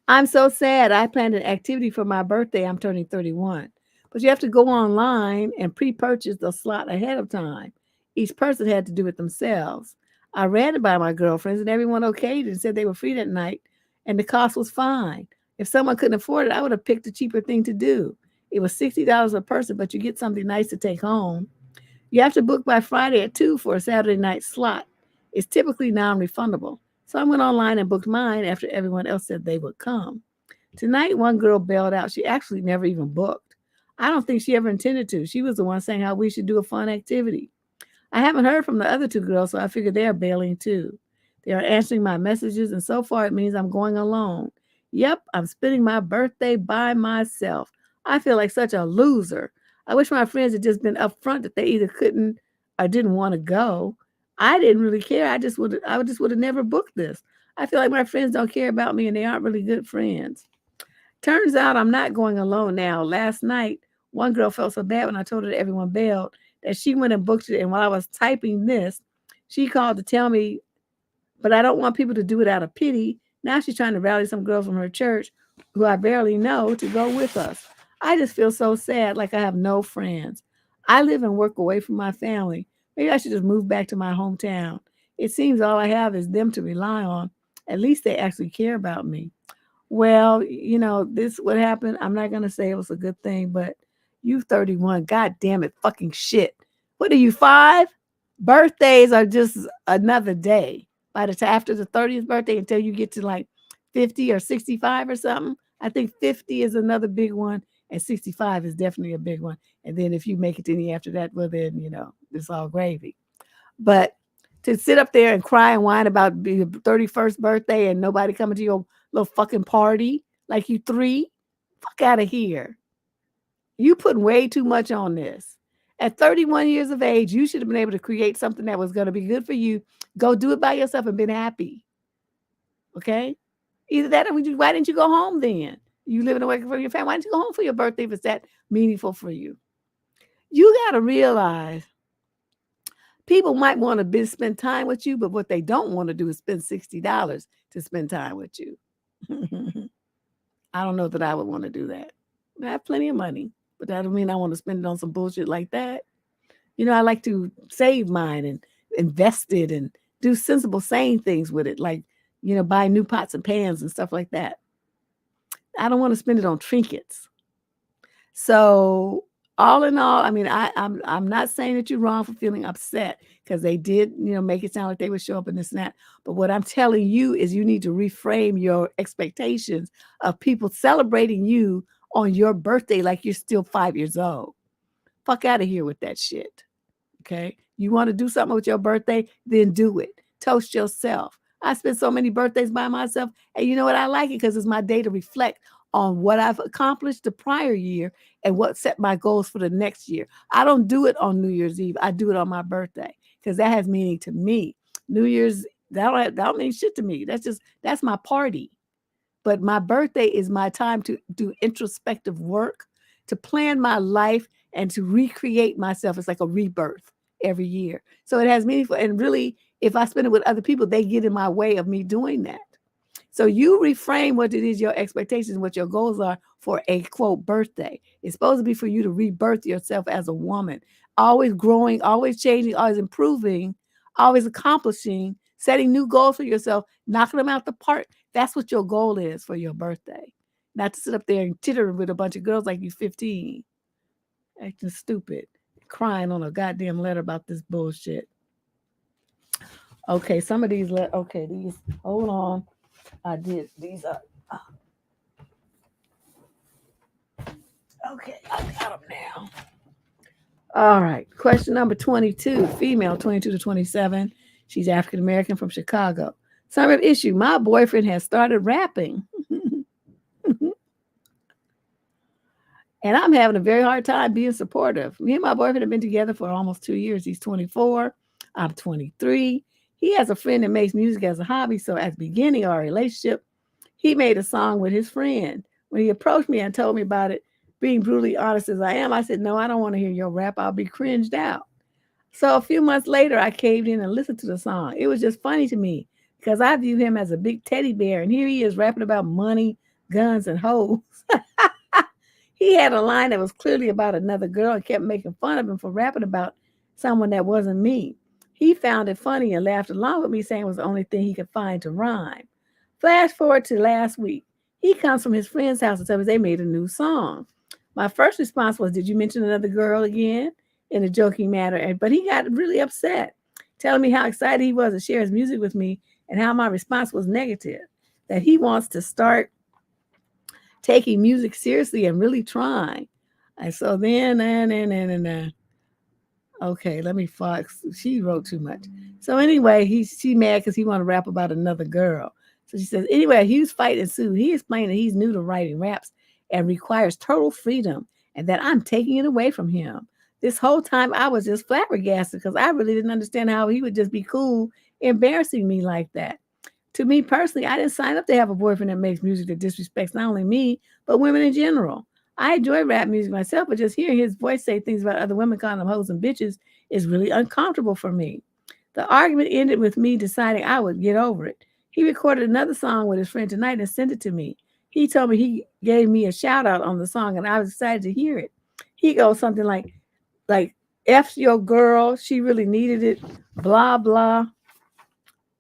I'm so sad. I planned an activity for my birthday. I'm turning 31. But you have to go online and pre-purchase the slot ahead of time. Each person had to do it themselves. I ran it by my girlfriends, and everyone okayed it and said they were free that night, and the cost was fine. If someone couldn't afford it, I would have picked a cheaper thing to do. It was $60 a person, but you get something nice to take home. You have to book by Friday at 2 for a Saturday night slot. It's typically non-refundable. So I went online and booked mine after everyone else said they would come. Tonight, one girl bailed out. She actually never even booked. I don't think she ever intended to. She was the one saying how we should do a fun activity. I haven't heard from the other two girls, so I figured they're bailing too. They are answering my messages, and so far it means I'm going alone. Yep, I'm spending my birthday by myself. I feel like such a loser. I wish my friends had just been upfront that they either couldn't or didn't want to go. I didn't really care. I just would have never booked this. I feel like my friends don't care about me and they aren't really good friends. Turns out I'm not going alone now. Last night, one girl felt so bad when I told her that everyone bailed that she went and booked it. And while I was typing this, she called to tell me, but I don't want people to do it out of pity. Now she's trying to rally some girls from her church who I barely know, to go with us. I just feel so sad, like I have no friends. I live and work away from my family. Maybe I should just move back to my hometown. It seems all I have is them to rely on. At least they actually care about me. Well, this what happened. I'm not gonna say it was a good thing, but you 31. God damn it, fucking shit. What are you, 5? Birthdays are just another day. By the time after the 30th birthday until you get to like 50 or 65 or something. I think 50 is another big one, and 65 is definitely a big one. And then if you make it any after that, well then, it's all gravy. But to sit up there and cry and whine about your 31st birthday and nobody coming to your little fucking party like you 3, fuck out of here. You put way too much on this. At 31 years of age, you should have been able to create something that was going to be good for you. Go do it by yourself and been happy. Okay? Either that or why didn't you go home then? You living away from your family. Why didn't you go home for your birthday if it's that meaningful for you? You got to realize people might want to spend time with you, but what they don't want to do is spend $60 to spend time with you. I don't know that I would want to do that. I have plenty of money, but that don't mean I want to spend it on some bullshit like that. I like to save mine and invest it and do sensible, sane things with it, like, buy new pots and pans and stuff like that. I don't want to spend it on trinkets. So all in all, I mean, I'm not saying that you're wrong for feeling upset, because they did, make it sound like they would show up in this and that. But what I'm telling you is you need to reframe your expectations of people celebrating you on your birthday like you're still 5 years old. Fuck out of here with that shit. Okay? You want to do something with your birthday, then do it. Toast yourself. I spent so many birthdays by myself, and you know what? I like it because it's my day to reflect on what I've accomplished the prior year and what set my goals for the next year. I don't do it on New Year's Eve. I do it on my birthday because that has meaning to me. New Year's, that don't mean shit to me. That's my party. But my birthday is my time to do introspective work, to plan my life, and to recreate myself. It's like a rebirth every year. So it has meaningful. And really, if I spend it with other people, they get in my way of me doing that. So you reframe what it is, your expectations, what your goals are for a quote birthday. It's supposed to be for you to rebirth yourself as a woman, always growing, always changing, always improving, always accomplishing, setting new goals for yourself, knocking them out the park. That's what your goal is for your birthday. Not to sit up there and titter with a bunch of girls like you 15, acting stupid, crying on a goddamn letter about this bullshit. Okay, some of these, these, hold on. I did. These are. Okay, I got them now. All right. Question number 22. Female, 22 to 27. She's African American from Chicago. Summary of issue. My boyfriend has started rapping. And I'm having a very hard time being supportive. Me and my boyfriend have been together for almost 2 years. He's 24. I'm 23. He has a friend that makes music as a hobby. So at the beginning of our relationship, he made a song with his friend. When he approached me and told me about it, being brutally honest as I am, I said, no, I don't want to hear your rap. I'll be cringed out. So a few months later, I caved in and listened to the song. It was just funny to me because I view him as a big teddy bear. And here he is rapping about money, guns, and hoes. He had a line that was clearly about another girl and kept making fun of him for rapping about someone that wasn't me. He found it funny and laughed along with me, saying it was the only thing he could find to rhyme. Flash forward to last week. He comes from his friend's house and tells me they made a new song. My first response was, did you mention another girl again? In a joking manner. But he got really upset, telling me how excited he was to share his music with me and how my response was negative, that he wants to start taking music seriously and really trying. And so then, okay, let me fox. She wrote too much. So anyway, she mad because he want to rap about another girl. So she says, anyway, a huge fight ensued. He explained that he's new to writing raps and requires total freedom and that I'm taking it away from him. This whole time I was just flabbergasted because I really didn't understand how he would just be cool embarrassing me like that. To me personally, I didn't sign up to have a boyfriend that makes music that disrespects not only me, but women in general. I enjoy rap music myself, but just hearing his voice say things about other women calling them hoes and bitches is really uncomfortable for me. The argument ended with me deciding I would get over it. He recorded another song with his friend tonight and sent it to me. He told me he gave me a shout out on the song, and I was excited to hear it. He goes something like F your girl, she really needed it, blah blah.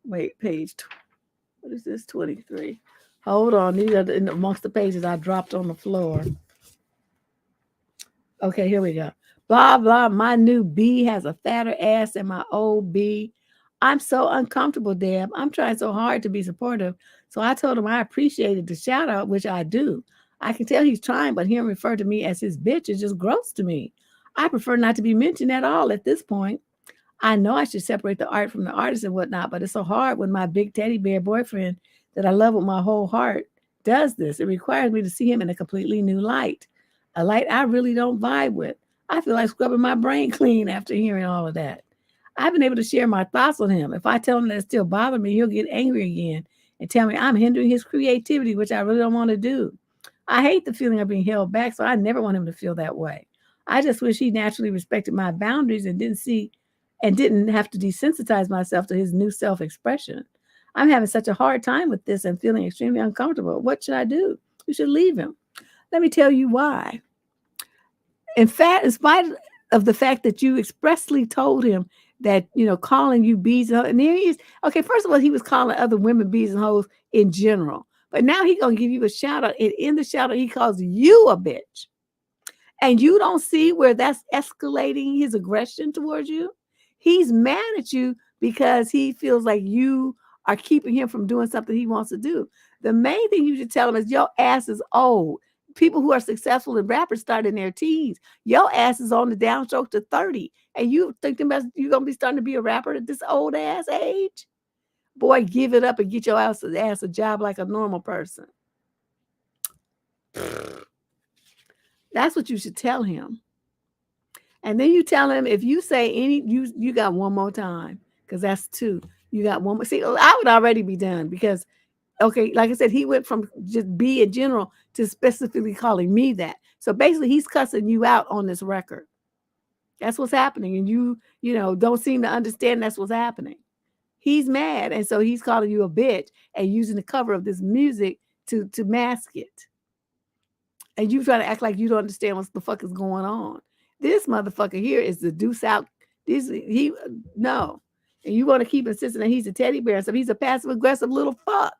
Wait, what is this? 23. Hold on, these are amongst the pages I dropped on the floor. Okay, here we go. Blah blah. My new B has a fatter ass than my old B. I'm so uncomfortable, Deb. I'm trying so hard to be supportive. So I told him I appreciated the shout out, which I do. I can tell he's trying, but hearing referred to me as his bitch is just gross to me. I prefer not to be mentioned at all at this point. I know I should separate the art from the artist and whatnot, but it's so hard when my big teddy bear boyfriend that I love with my whole heart does this. It requires me to see him in a completely new light, a light I really don't vibe with. I feel like scrubbing my brain clean after hearing all of that. I've been able to share my thoughts with him. If I tell him that it still bothers me, he'll get angry again and tell me I'm hindering his creativity, which I really don't want to do. I hate the feeling of being held back, so I never want him to feel that way. I just wish he naturally respected my boundaries and didn't have to desensitize myself to his new self-expression. I'm having such a hard time with this and feeling extremely uncomfortable. What should I do? You should leave him. Let me tell you why. In fact, in spite of the fact that you expressly told him that, calling you bees and there he is. Okay, first of all, he was calling other women bees and hoes in general. But now he's going to give you a shout out. And in the shout out, he calls you a bitch. And you don't see where that's escalating his aggression towards you. He's mad at you because he feels like you are keeping him from doing something he wants to do. The main thing you should tell him is your ass is old. People who are successful in rappers start in their teens. Your ass is on the downstroke to 30. And you think you're going to be starting to be a rapper at this old ass age? Boy, give it up and get your ass a job like a normal person. That's what you should tell him. And then you tell him, if you say you got one more time, because that's 2. You got one more. See, I would already be done because, okay, like I said, he went from just B in general to specifically calling me that. So basically, he's cussing you out on this record. That's what's happening. And you don't seem to understand that's what's happening. He's mad. And so he's calling you a bitch and using the cover of this music to mask it. And you try to act like you don't understand what the fuck is going on. This motherfucker here is the deuce out. No. And you want to keep insisting that he's a teddy bear. So he's a passive aggressive little fuck.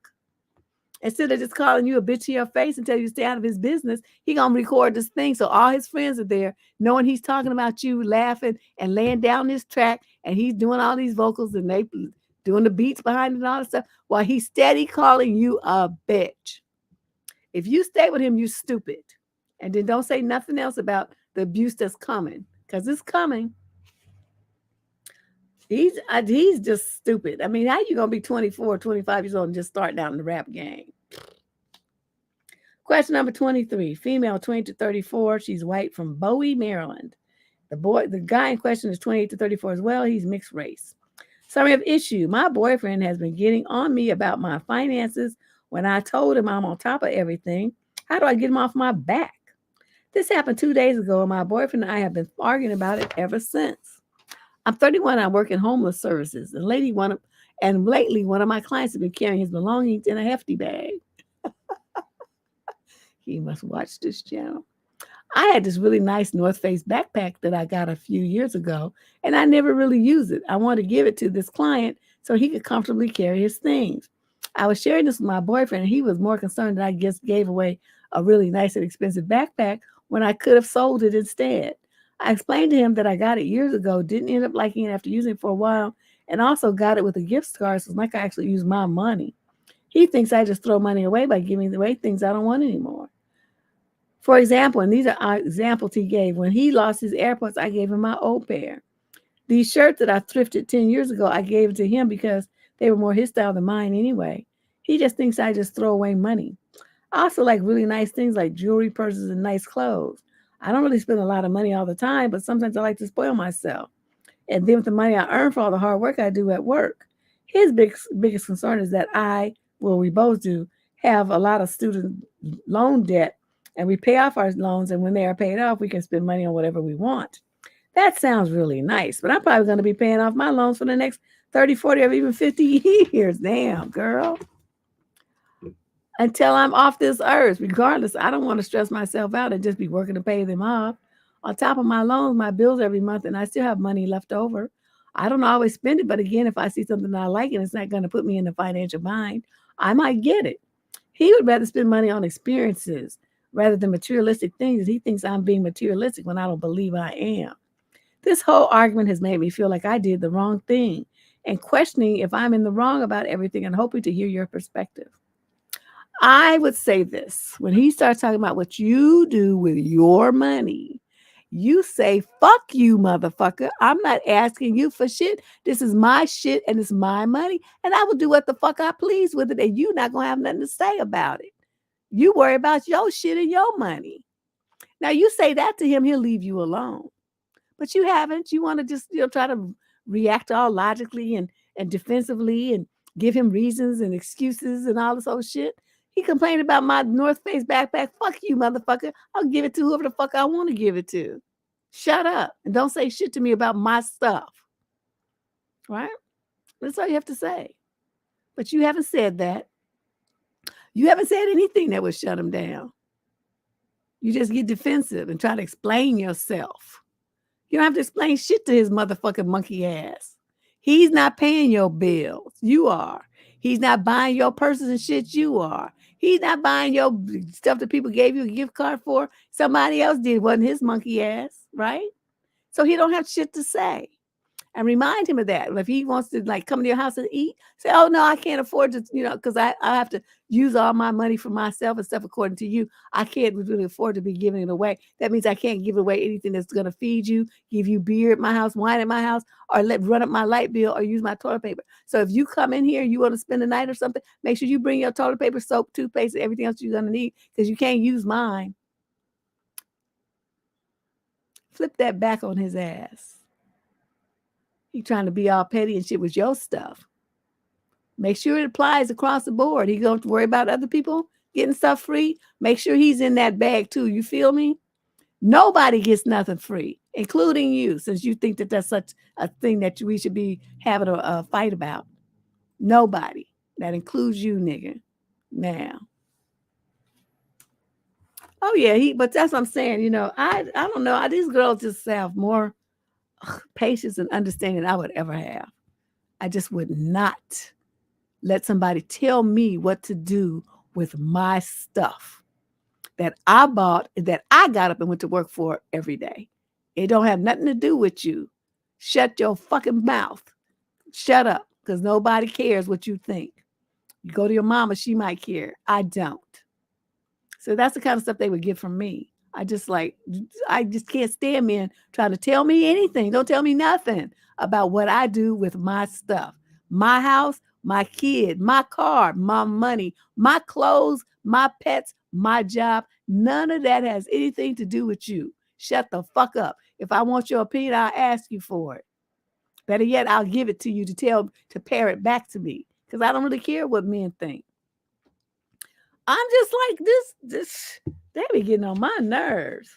Instead of just calling you a bitch to your face and tell you to stay out of his business, he gonna record this thing so all his friends are there, knowing he's talking about you, laughing and laying down this track, and he's doing all these vocals and they doing the beats behind it and all this stuff, while he's steady calling you a bitch. If you stay with him, you stupid. And then don't say nothing else about the abuse that's coming, because it's coming. He's just stupid. I mean, how you going to be 24, 25 years old and just start down in the rap game? Question number 23, female 20 to 34. She's white from Bowie, Maryland. The guy in question is 28 to 34 as well. He's mixed race. Summary of issue. My boyfriend has been getting on me about my finances when I told him I'm on top of everything. How do I get him off my back? This happened 2 days ago, and my boyfriend and I have been arguing about it ever since. I'm 31 and I work in homeless services. And lately, one of my clients has been carrying his belongings in a hefty bag. He must watch this channel. I had this really nice North Face backpack that I got a few years ago, and I never really used it. I wanted to give it to this client so he could comfortably carry his things. I was sharing this with my boyfriend, and he was more concerned that I just gave away a really nice and expensive backpack when I could have sold it instead. I explained to him that I got it years ago, didn't end up liking it after using it for a while, and also got it with a gift card, so it's like I actually use my money. He thinks I just throw money away by giving away things I don't want anymore. For example, and these are examples he gave, when he lost his AirPods, I gave him my old pair. These shirts that I thrifted 10 years ago, I gave it to him because they were more his style than mine anyway. He just thinks I just throw away money. I also like really nice things like jewelry, purses, and nice clothes. I don't really spend a lot of money all the time, but sometimes I like to spoil myself. And then with the money I earn for all the hard work I do at work, his biggest concern is that we both do, have a lot of student loan debt, and we pay off our loans, and when they are paid off, we can spend money on whatever we want. That sounds really nice, but I'm probably going to be paying off my loans for the next 30, 40, or even 50 years. Damn, girl. until I'm off this earth. Regardless, I don't want to stress myself out and just be working to pay them off. On top of my loans, my bills every month, and I still have money left over. I don't always spend it, but again, if I see something that I like and it's not going to put me in a financial bind, I might get it. He would rather spend money on experiences rather than materialistic things. He thinks I'm being materialistic when I don't believe I am. This whole argument has made me feel like I did the wrong thing and questioning if I'm in the wrong about everything and hoping to hear your perspective. I would say this when he starts talking about what you do with your money, you say, fuck you, motherfucker. I'm not asking you for shit. This is my shit and it's my money. And I will do what the fuck I please with it. And you not going to have nothing to say about it. You worry about your shit and your money. Now, you say that to him, he'll leave you alone. But you haven't. You want to just, try to react all logically and defensively and give him reasons and excuses and all this old shit. He complained about my North Face backpack. Fuck you, motherfucker. I'll give it to whoever the fuck I want to give it to. Shut up and don't say shit to me about my stuff. Right? That's all you have to say. But you haven't said that. You haven't said anything that would shut him down. You just get defensive and try to explain yourself. You don't have to explain shit to his motherfucking monkey ass. He's not paying your bills. You are. He's not buying your purses and shit. You are. He's not buying your stuff that people gave you a gift card for. Somebody else did. It wasn't his monkey ass, right? So he don't have shit to say. And remind him of that. If he wants to come to your house and eat, say, oh no, I can't afford to, because I have to use all my money for myself and stuff according to you. I can't really afford to be giving it away. That means I can't give away anything that's going to feed you, give you beer at my house, wine at my house, or run up my light bill or use my toilet paper. So if you come in here and you want to spend the night or something, make sure you bring your toilet paper, soap, toothpaste, and everything else you're going to need because you can't use mine. Flip that back on his ass. He trying to be all petty and shit with your stuff. Make sure it applies across the board. He going to worry about other people getting stuff free. Make sure he's in that bag too. You feel me? Nobody gets nothing free, including you, since you think that that's such a thing that we should be having a fight about. Nobody. That includes you, nigga. Now. Oh yeah, but that's what I'm saying. I don't know. These girls just have more patience and understanding than I would ever have. I just would not let somebody tell me what to do with my stuff that I bought, that I got up and went to work for every day. It don't have nothing to do with you. Shut your fucking mouth. Shut up, because nobody cares what you think. You go to your mama, she might care. I don't. So that's the kind of stuff they would get from me. I just can't stand men trying to tell me anything. Don't tell me nothing about what I do with my stuff. My house, my kid, my car, my money, my clothes, my pets, my job. None of that has anything to do with you. Shut the fuck up. If I want your opinion, I'll ask you for it. Better yet, I'll give it to you to pair it back to me. Because I don't really care what men think. I'm just like this. They be getting on my nerves.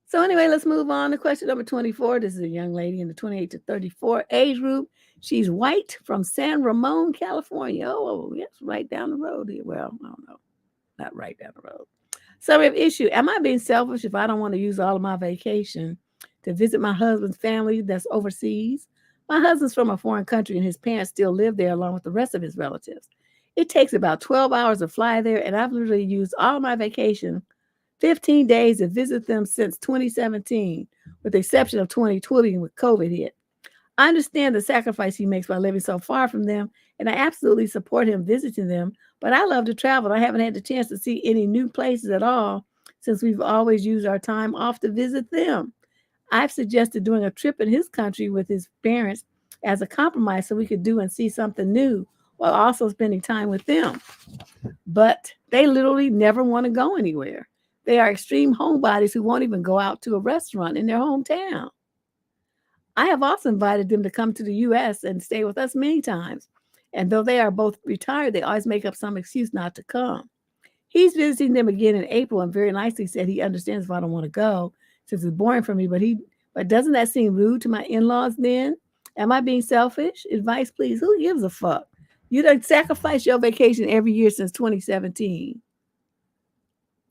So anyway, let's move on to question number 24. This is a young lady in the 28 to 34 age group. She's white from San Ramon, California. Oh, yes, right down the road here. Well, I don't know. Not right down the road. Summary of issue. Am I being selfish if I don't want to use all of my vacation to visit my husband's family that's overseas? My husband's from a foreign country and his parents still live there along with the rest of his relatives. It takes about 12 hours to fly there, and I've literally used all my vacation, 15 days to visit them since 2017, with the exception of 2020 with COVID hit. I understand the sacrifice he makes by living so far from them, and I absolutely support him visiting them, but I love to travel. I haven't had the chance to see any new places at all since we've always used our time off to visit them. I've suggested doing a trip in his country with his parents as a compromise so we could do and see something new while also spending time with them. But they literally never want to go anywhere. They are extreme homebodies who won't even go out to a restaurant in their hometown. I have also invited them to come to the U.S. and stay with us many times. And though they are both retired, they always make up some excuse not to come. He's visiting them again in April and very nicely said he understands if I don't want to go since it's boring for me. But doesn't that seem rude to my in-laws then? Am I being selfish? Advice, please. Who gives a fuck? You done sacrifice your vacation every year since 2017.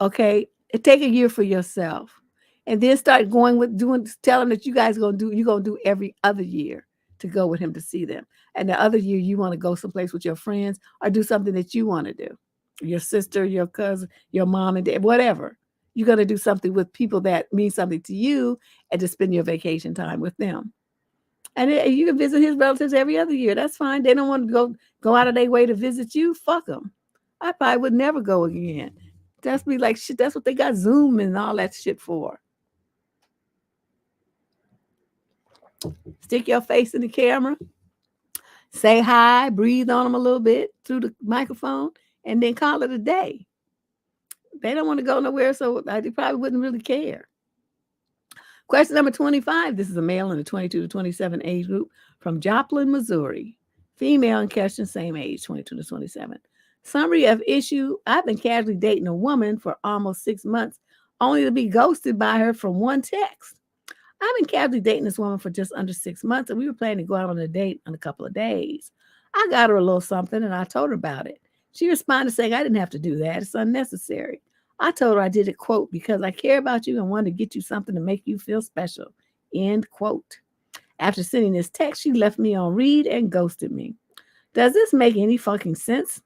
Okay, take a year for yourself, and then start going with doing. Tell him that you guys gonna do. You're gonna do every other year to go with him to see them, and the other year you want to go someplace with your friends or do something that you want to do. Your sister, your cousin, your mom and dad, whatever. You're gonna do something with people that mean something to you, and to spend your vacation time with them. And you can visit his relatives every other year. That's fine. They don't want to go out of their way to visit you. Fuck them. I probably would never go again. That's be like shit. That's what they got Zoom and all that shit for. Stick your face in the camera, say hi, breathe on them a little bit through the microphone, and then call it a day. They don't want to go nowhere, so they probably wouldn't really care. Question number 25. This is a male in the 22 to 27 age group from Joplin, Missouri. Female in question, same age, 22 to 27. Summary of issue. I've been casually dating a woman for almost 6 months, only to be ghosted by her from one text. I've been casually dating this woman for just under 6 months, and we were planning to go out on a date in a couple of days. I got her a little something, and I told her about it. She responded saying, I didn't have to do that. It's unnecessary. I told her I did it, quote, because I care about you and wanted to get you something to make you feel special, end quote. After sending this text, she left me on read and ghosted me. Does this make any fucking sense?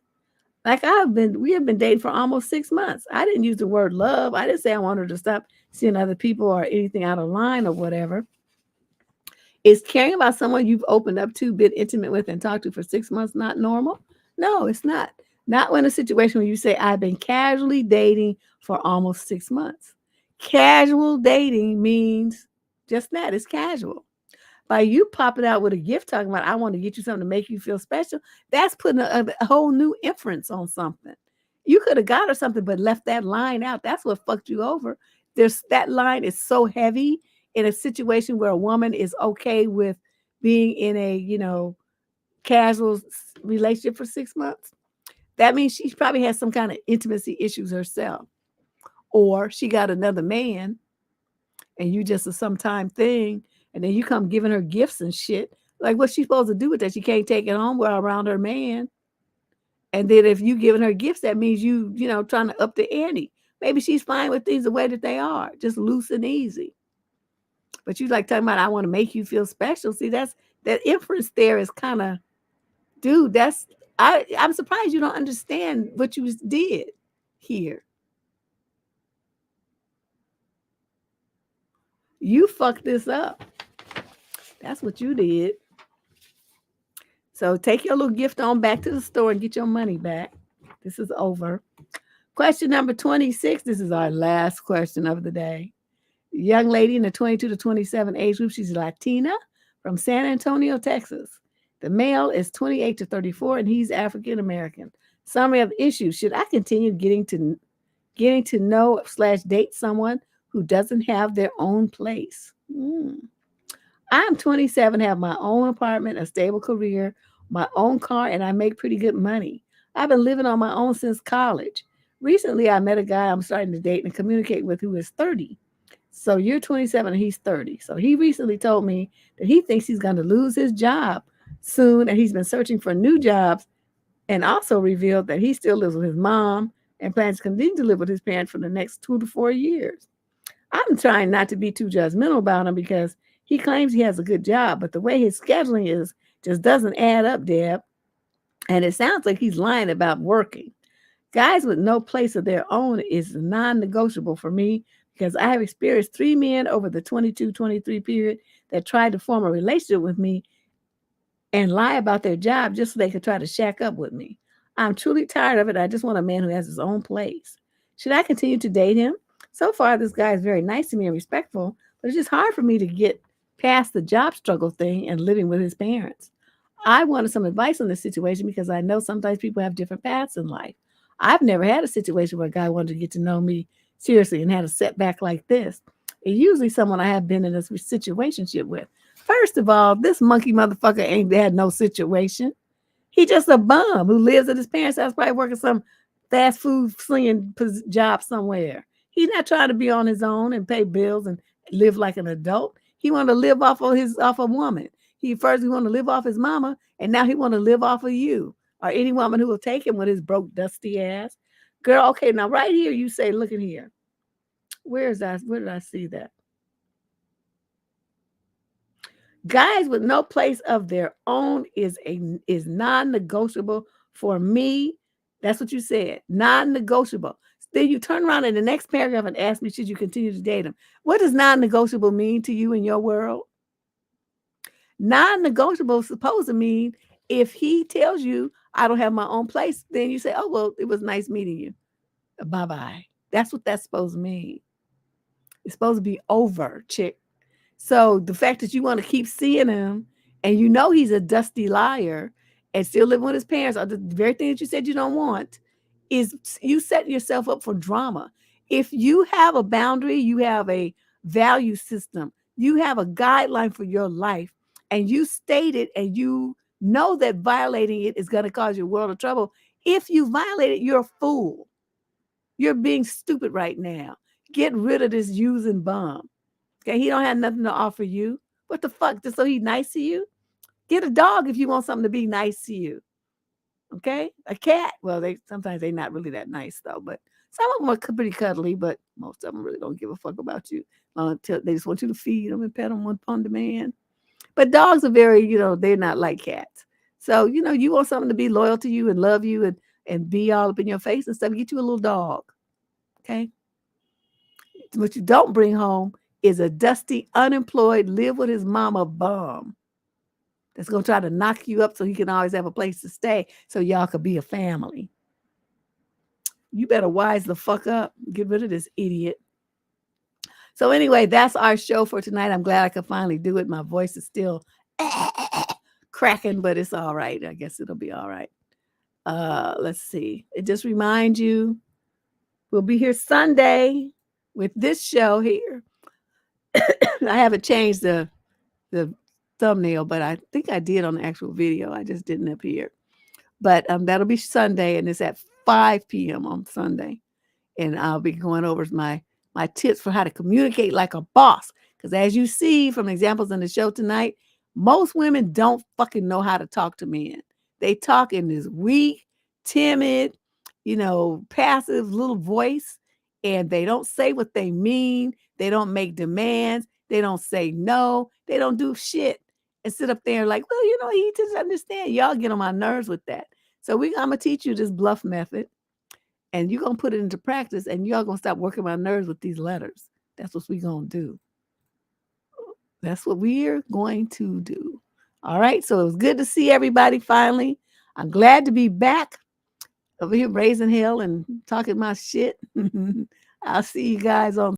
Like we have been dating for almost 6 months. I didn't use the word love. I didn't say I want her to stop seeing other people or anything out of line or whatever. Is caring about someone you've opened up to, been intimate with, and talked to for 6 months not normal? No, it's not. Not when a situation where you say, I've been casually dating for almost 6 months. Casual dating means just that. It's casual. By you popping out with a gift talking about, I want to get you something to make you feel special, that's putting a whole new inference on something. You could have got her something, but left that line out. That's what fucked you over. That line is so heavy in a situation where a woman is okay with being in a, casual relationship for 6 months. That means she probably has some kind of intimacy issues herself. Or she got another man and you just a sometime thing, and then you come giving her gifts and shit. Like, what's she supposed to do with that? She can't take it home while around her man. And then if you giving her gifts, that means trying to up the ante. Maybe she's fine with things the way that they are, just loose and easy. But you like talking about, I want to make you feel special. See, that inference there is kind of, dude, I'm surprised you don't understand what you did here. You fucked this up. That's what you did. So take your little gift on back to the store and get your money back. This is over. Question number 26. This is our last question of the day. Young lady in the 22 to 27 age group. She's Latina from San Antonio, Texas. The male is 28 to 34 and he's African American. Summary of issues. Should I continue getting to know / date someone who doesn't have their own place? I'm 27, have my own apartment, a stable career, my own car, and I make pretty good money. I've been living on my own since college. Recently, I met a guy I'm starting to date and communicate with who is 30. So you're 27 and he's 30. So he recently told me that he thinks he's going to lose his job soon, and he's been searching for new jobs, and also revealed that he still lives with his mom and plans to continue to live with his parents for the next 2 to 4 years. I'm trying not to be too judgmental about him because he claims he has a good job, but the way his scheduling is just doesn't add up, Deb. And it sounds like he's lying about working. Guys with no place of their own is non-negotiable for me because I have experienced 3 men over the 22-23 period that tried to form a relationship with me and lie about their job just so they could try to shack up with me. I'm truly tired of it. I just want a man who has his own place. Should I continue to date him? So far, this guy is very nice to me and respectful, but it's just hard for me to get past the job struggle thing and living with his parents. I wanted some advice on this situation because I know sometimes people have different paths in life. I've never had a situation where a guy wanted to get to know me seriously and had a setback like this. It's usually someone I have been in a situationship with. First of all, this monkey motherfucker ain't had no situation. He just a bum who lives at his parents' house, probably working some fast food slinging job somewhere. He's not trying to be on his own and pay bills and live like an adult. He wanted to live off a woman. He wanted to live off his mama, and now he want to live off of you. or any woman who will take him with his broke, dusty ass. Girl, okay, now right here you say, look at here. Where is that? Where did I see that? Guys with no place of their own is non-negotiable for me. That's what you said. Non-negotiable. Then you turn around in the next paragraph and ask me, should you continue to date him? What does non-negotiable mean to you in your world? Non-negotiable is supposed to mean if he tells you I don't have my own place, then you say, oh, well, it was nice meeting you. Bye-bye. That's what that's supposed to mean. It's supposed to be over, chick. So the fact that you want to keep seeing him and you know he's a dusty liar and still living with his parents, or the very thing that you said you don't want, is you set yourself up for drama. If you have a boundary, you have a value system, you have a guideline for your life, and you state it and you know that violating it is going to cause you a world of trouble. If you violate it, you're a fool. You're being stupid right now. Get rid of this using bum. Okay, he don't have nothing to offer you. What the fuck? Just so he's nice to you? Get a dog if you want something to be nice to you. Okay, a cat. Well, they sometimes they're not really that nice though, but some of them are pretty cuddly. But most of them really don't give a fuck about you. They just want you to feed them and pet them on demand. But dogs are very, they're not like cats. So you want something to be loyal to you and love you and be all up in your face and stuff. Get you a little dog. Okay. What you don't bring home is a dusty, unemployed, live with his mama bum that's going to try to knock you up so he can always have a place to stay so y'all could be a family. You better wise the fuck up. Get rid of this idiot. So anyway, that's our show for tonight. I'm glad I could finally do it. My voice is still cracking, but it's all right. I guess it'll be all right. Let's see. It just reminds you, we'll be here Sunday with this show here. I haven't changed the thumbnail, but I think I did on the actual video. I just didn't appear. But that'll be Sunday, and it's at 5 p.m. on Sunday. And I'll be going over my tips for how to communicate like a boss. Because as you see from examples in the show tonight, most women don't fucking know how to talk to men. They talk in this weak, timid, passive little voice, and they don't say what they mean. They don't make demands. They don't say no. They don't do shit and sit up there like, well, he just understand. Y'all get on my nerves with that. So I'm going to teach you this bluff method, and you're going to put it into practice, and y'all going to stop working my nerves with these letters. That's what we're going to do. That's what we're going to do. All right. So it was good to see everybody finally. I'm glad to be back over here raising hell and talking my shit. I'll see you guys on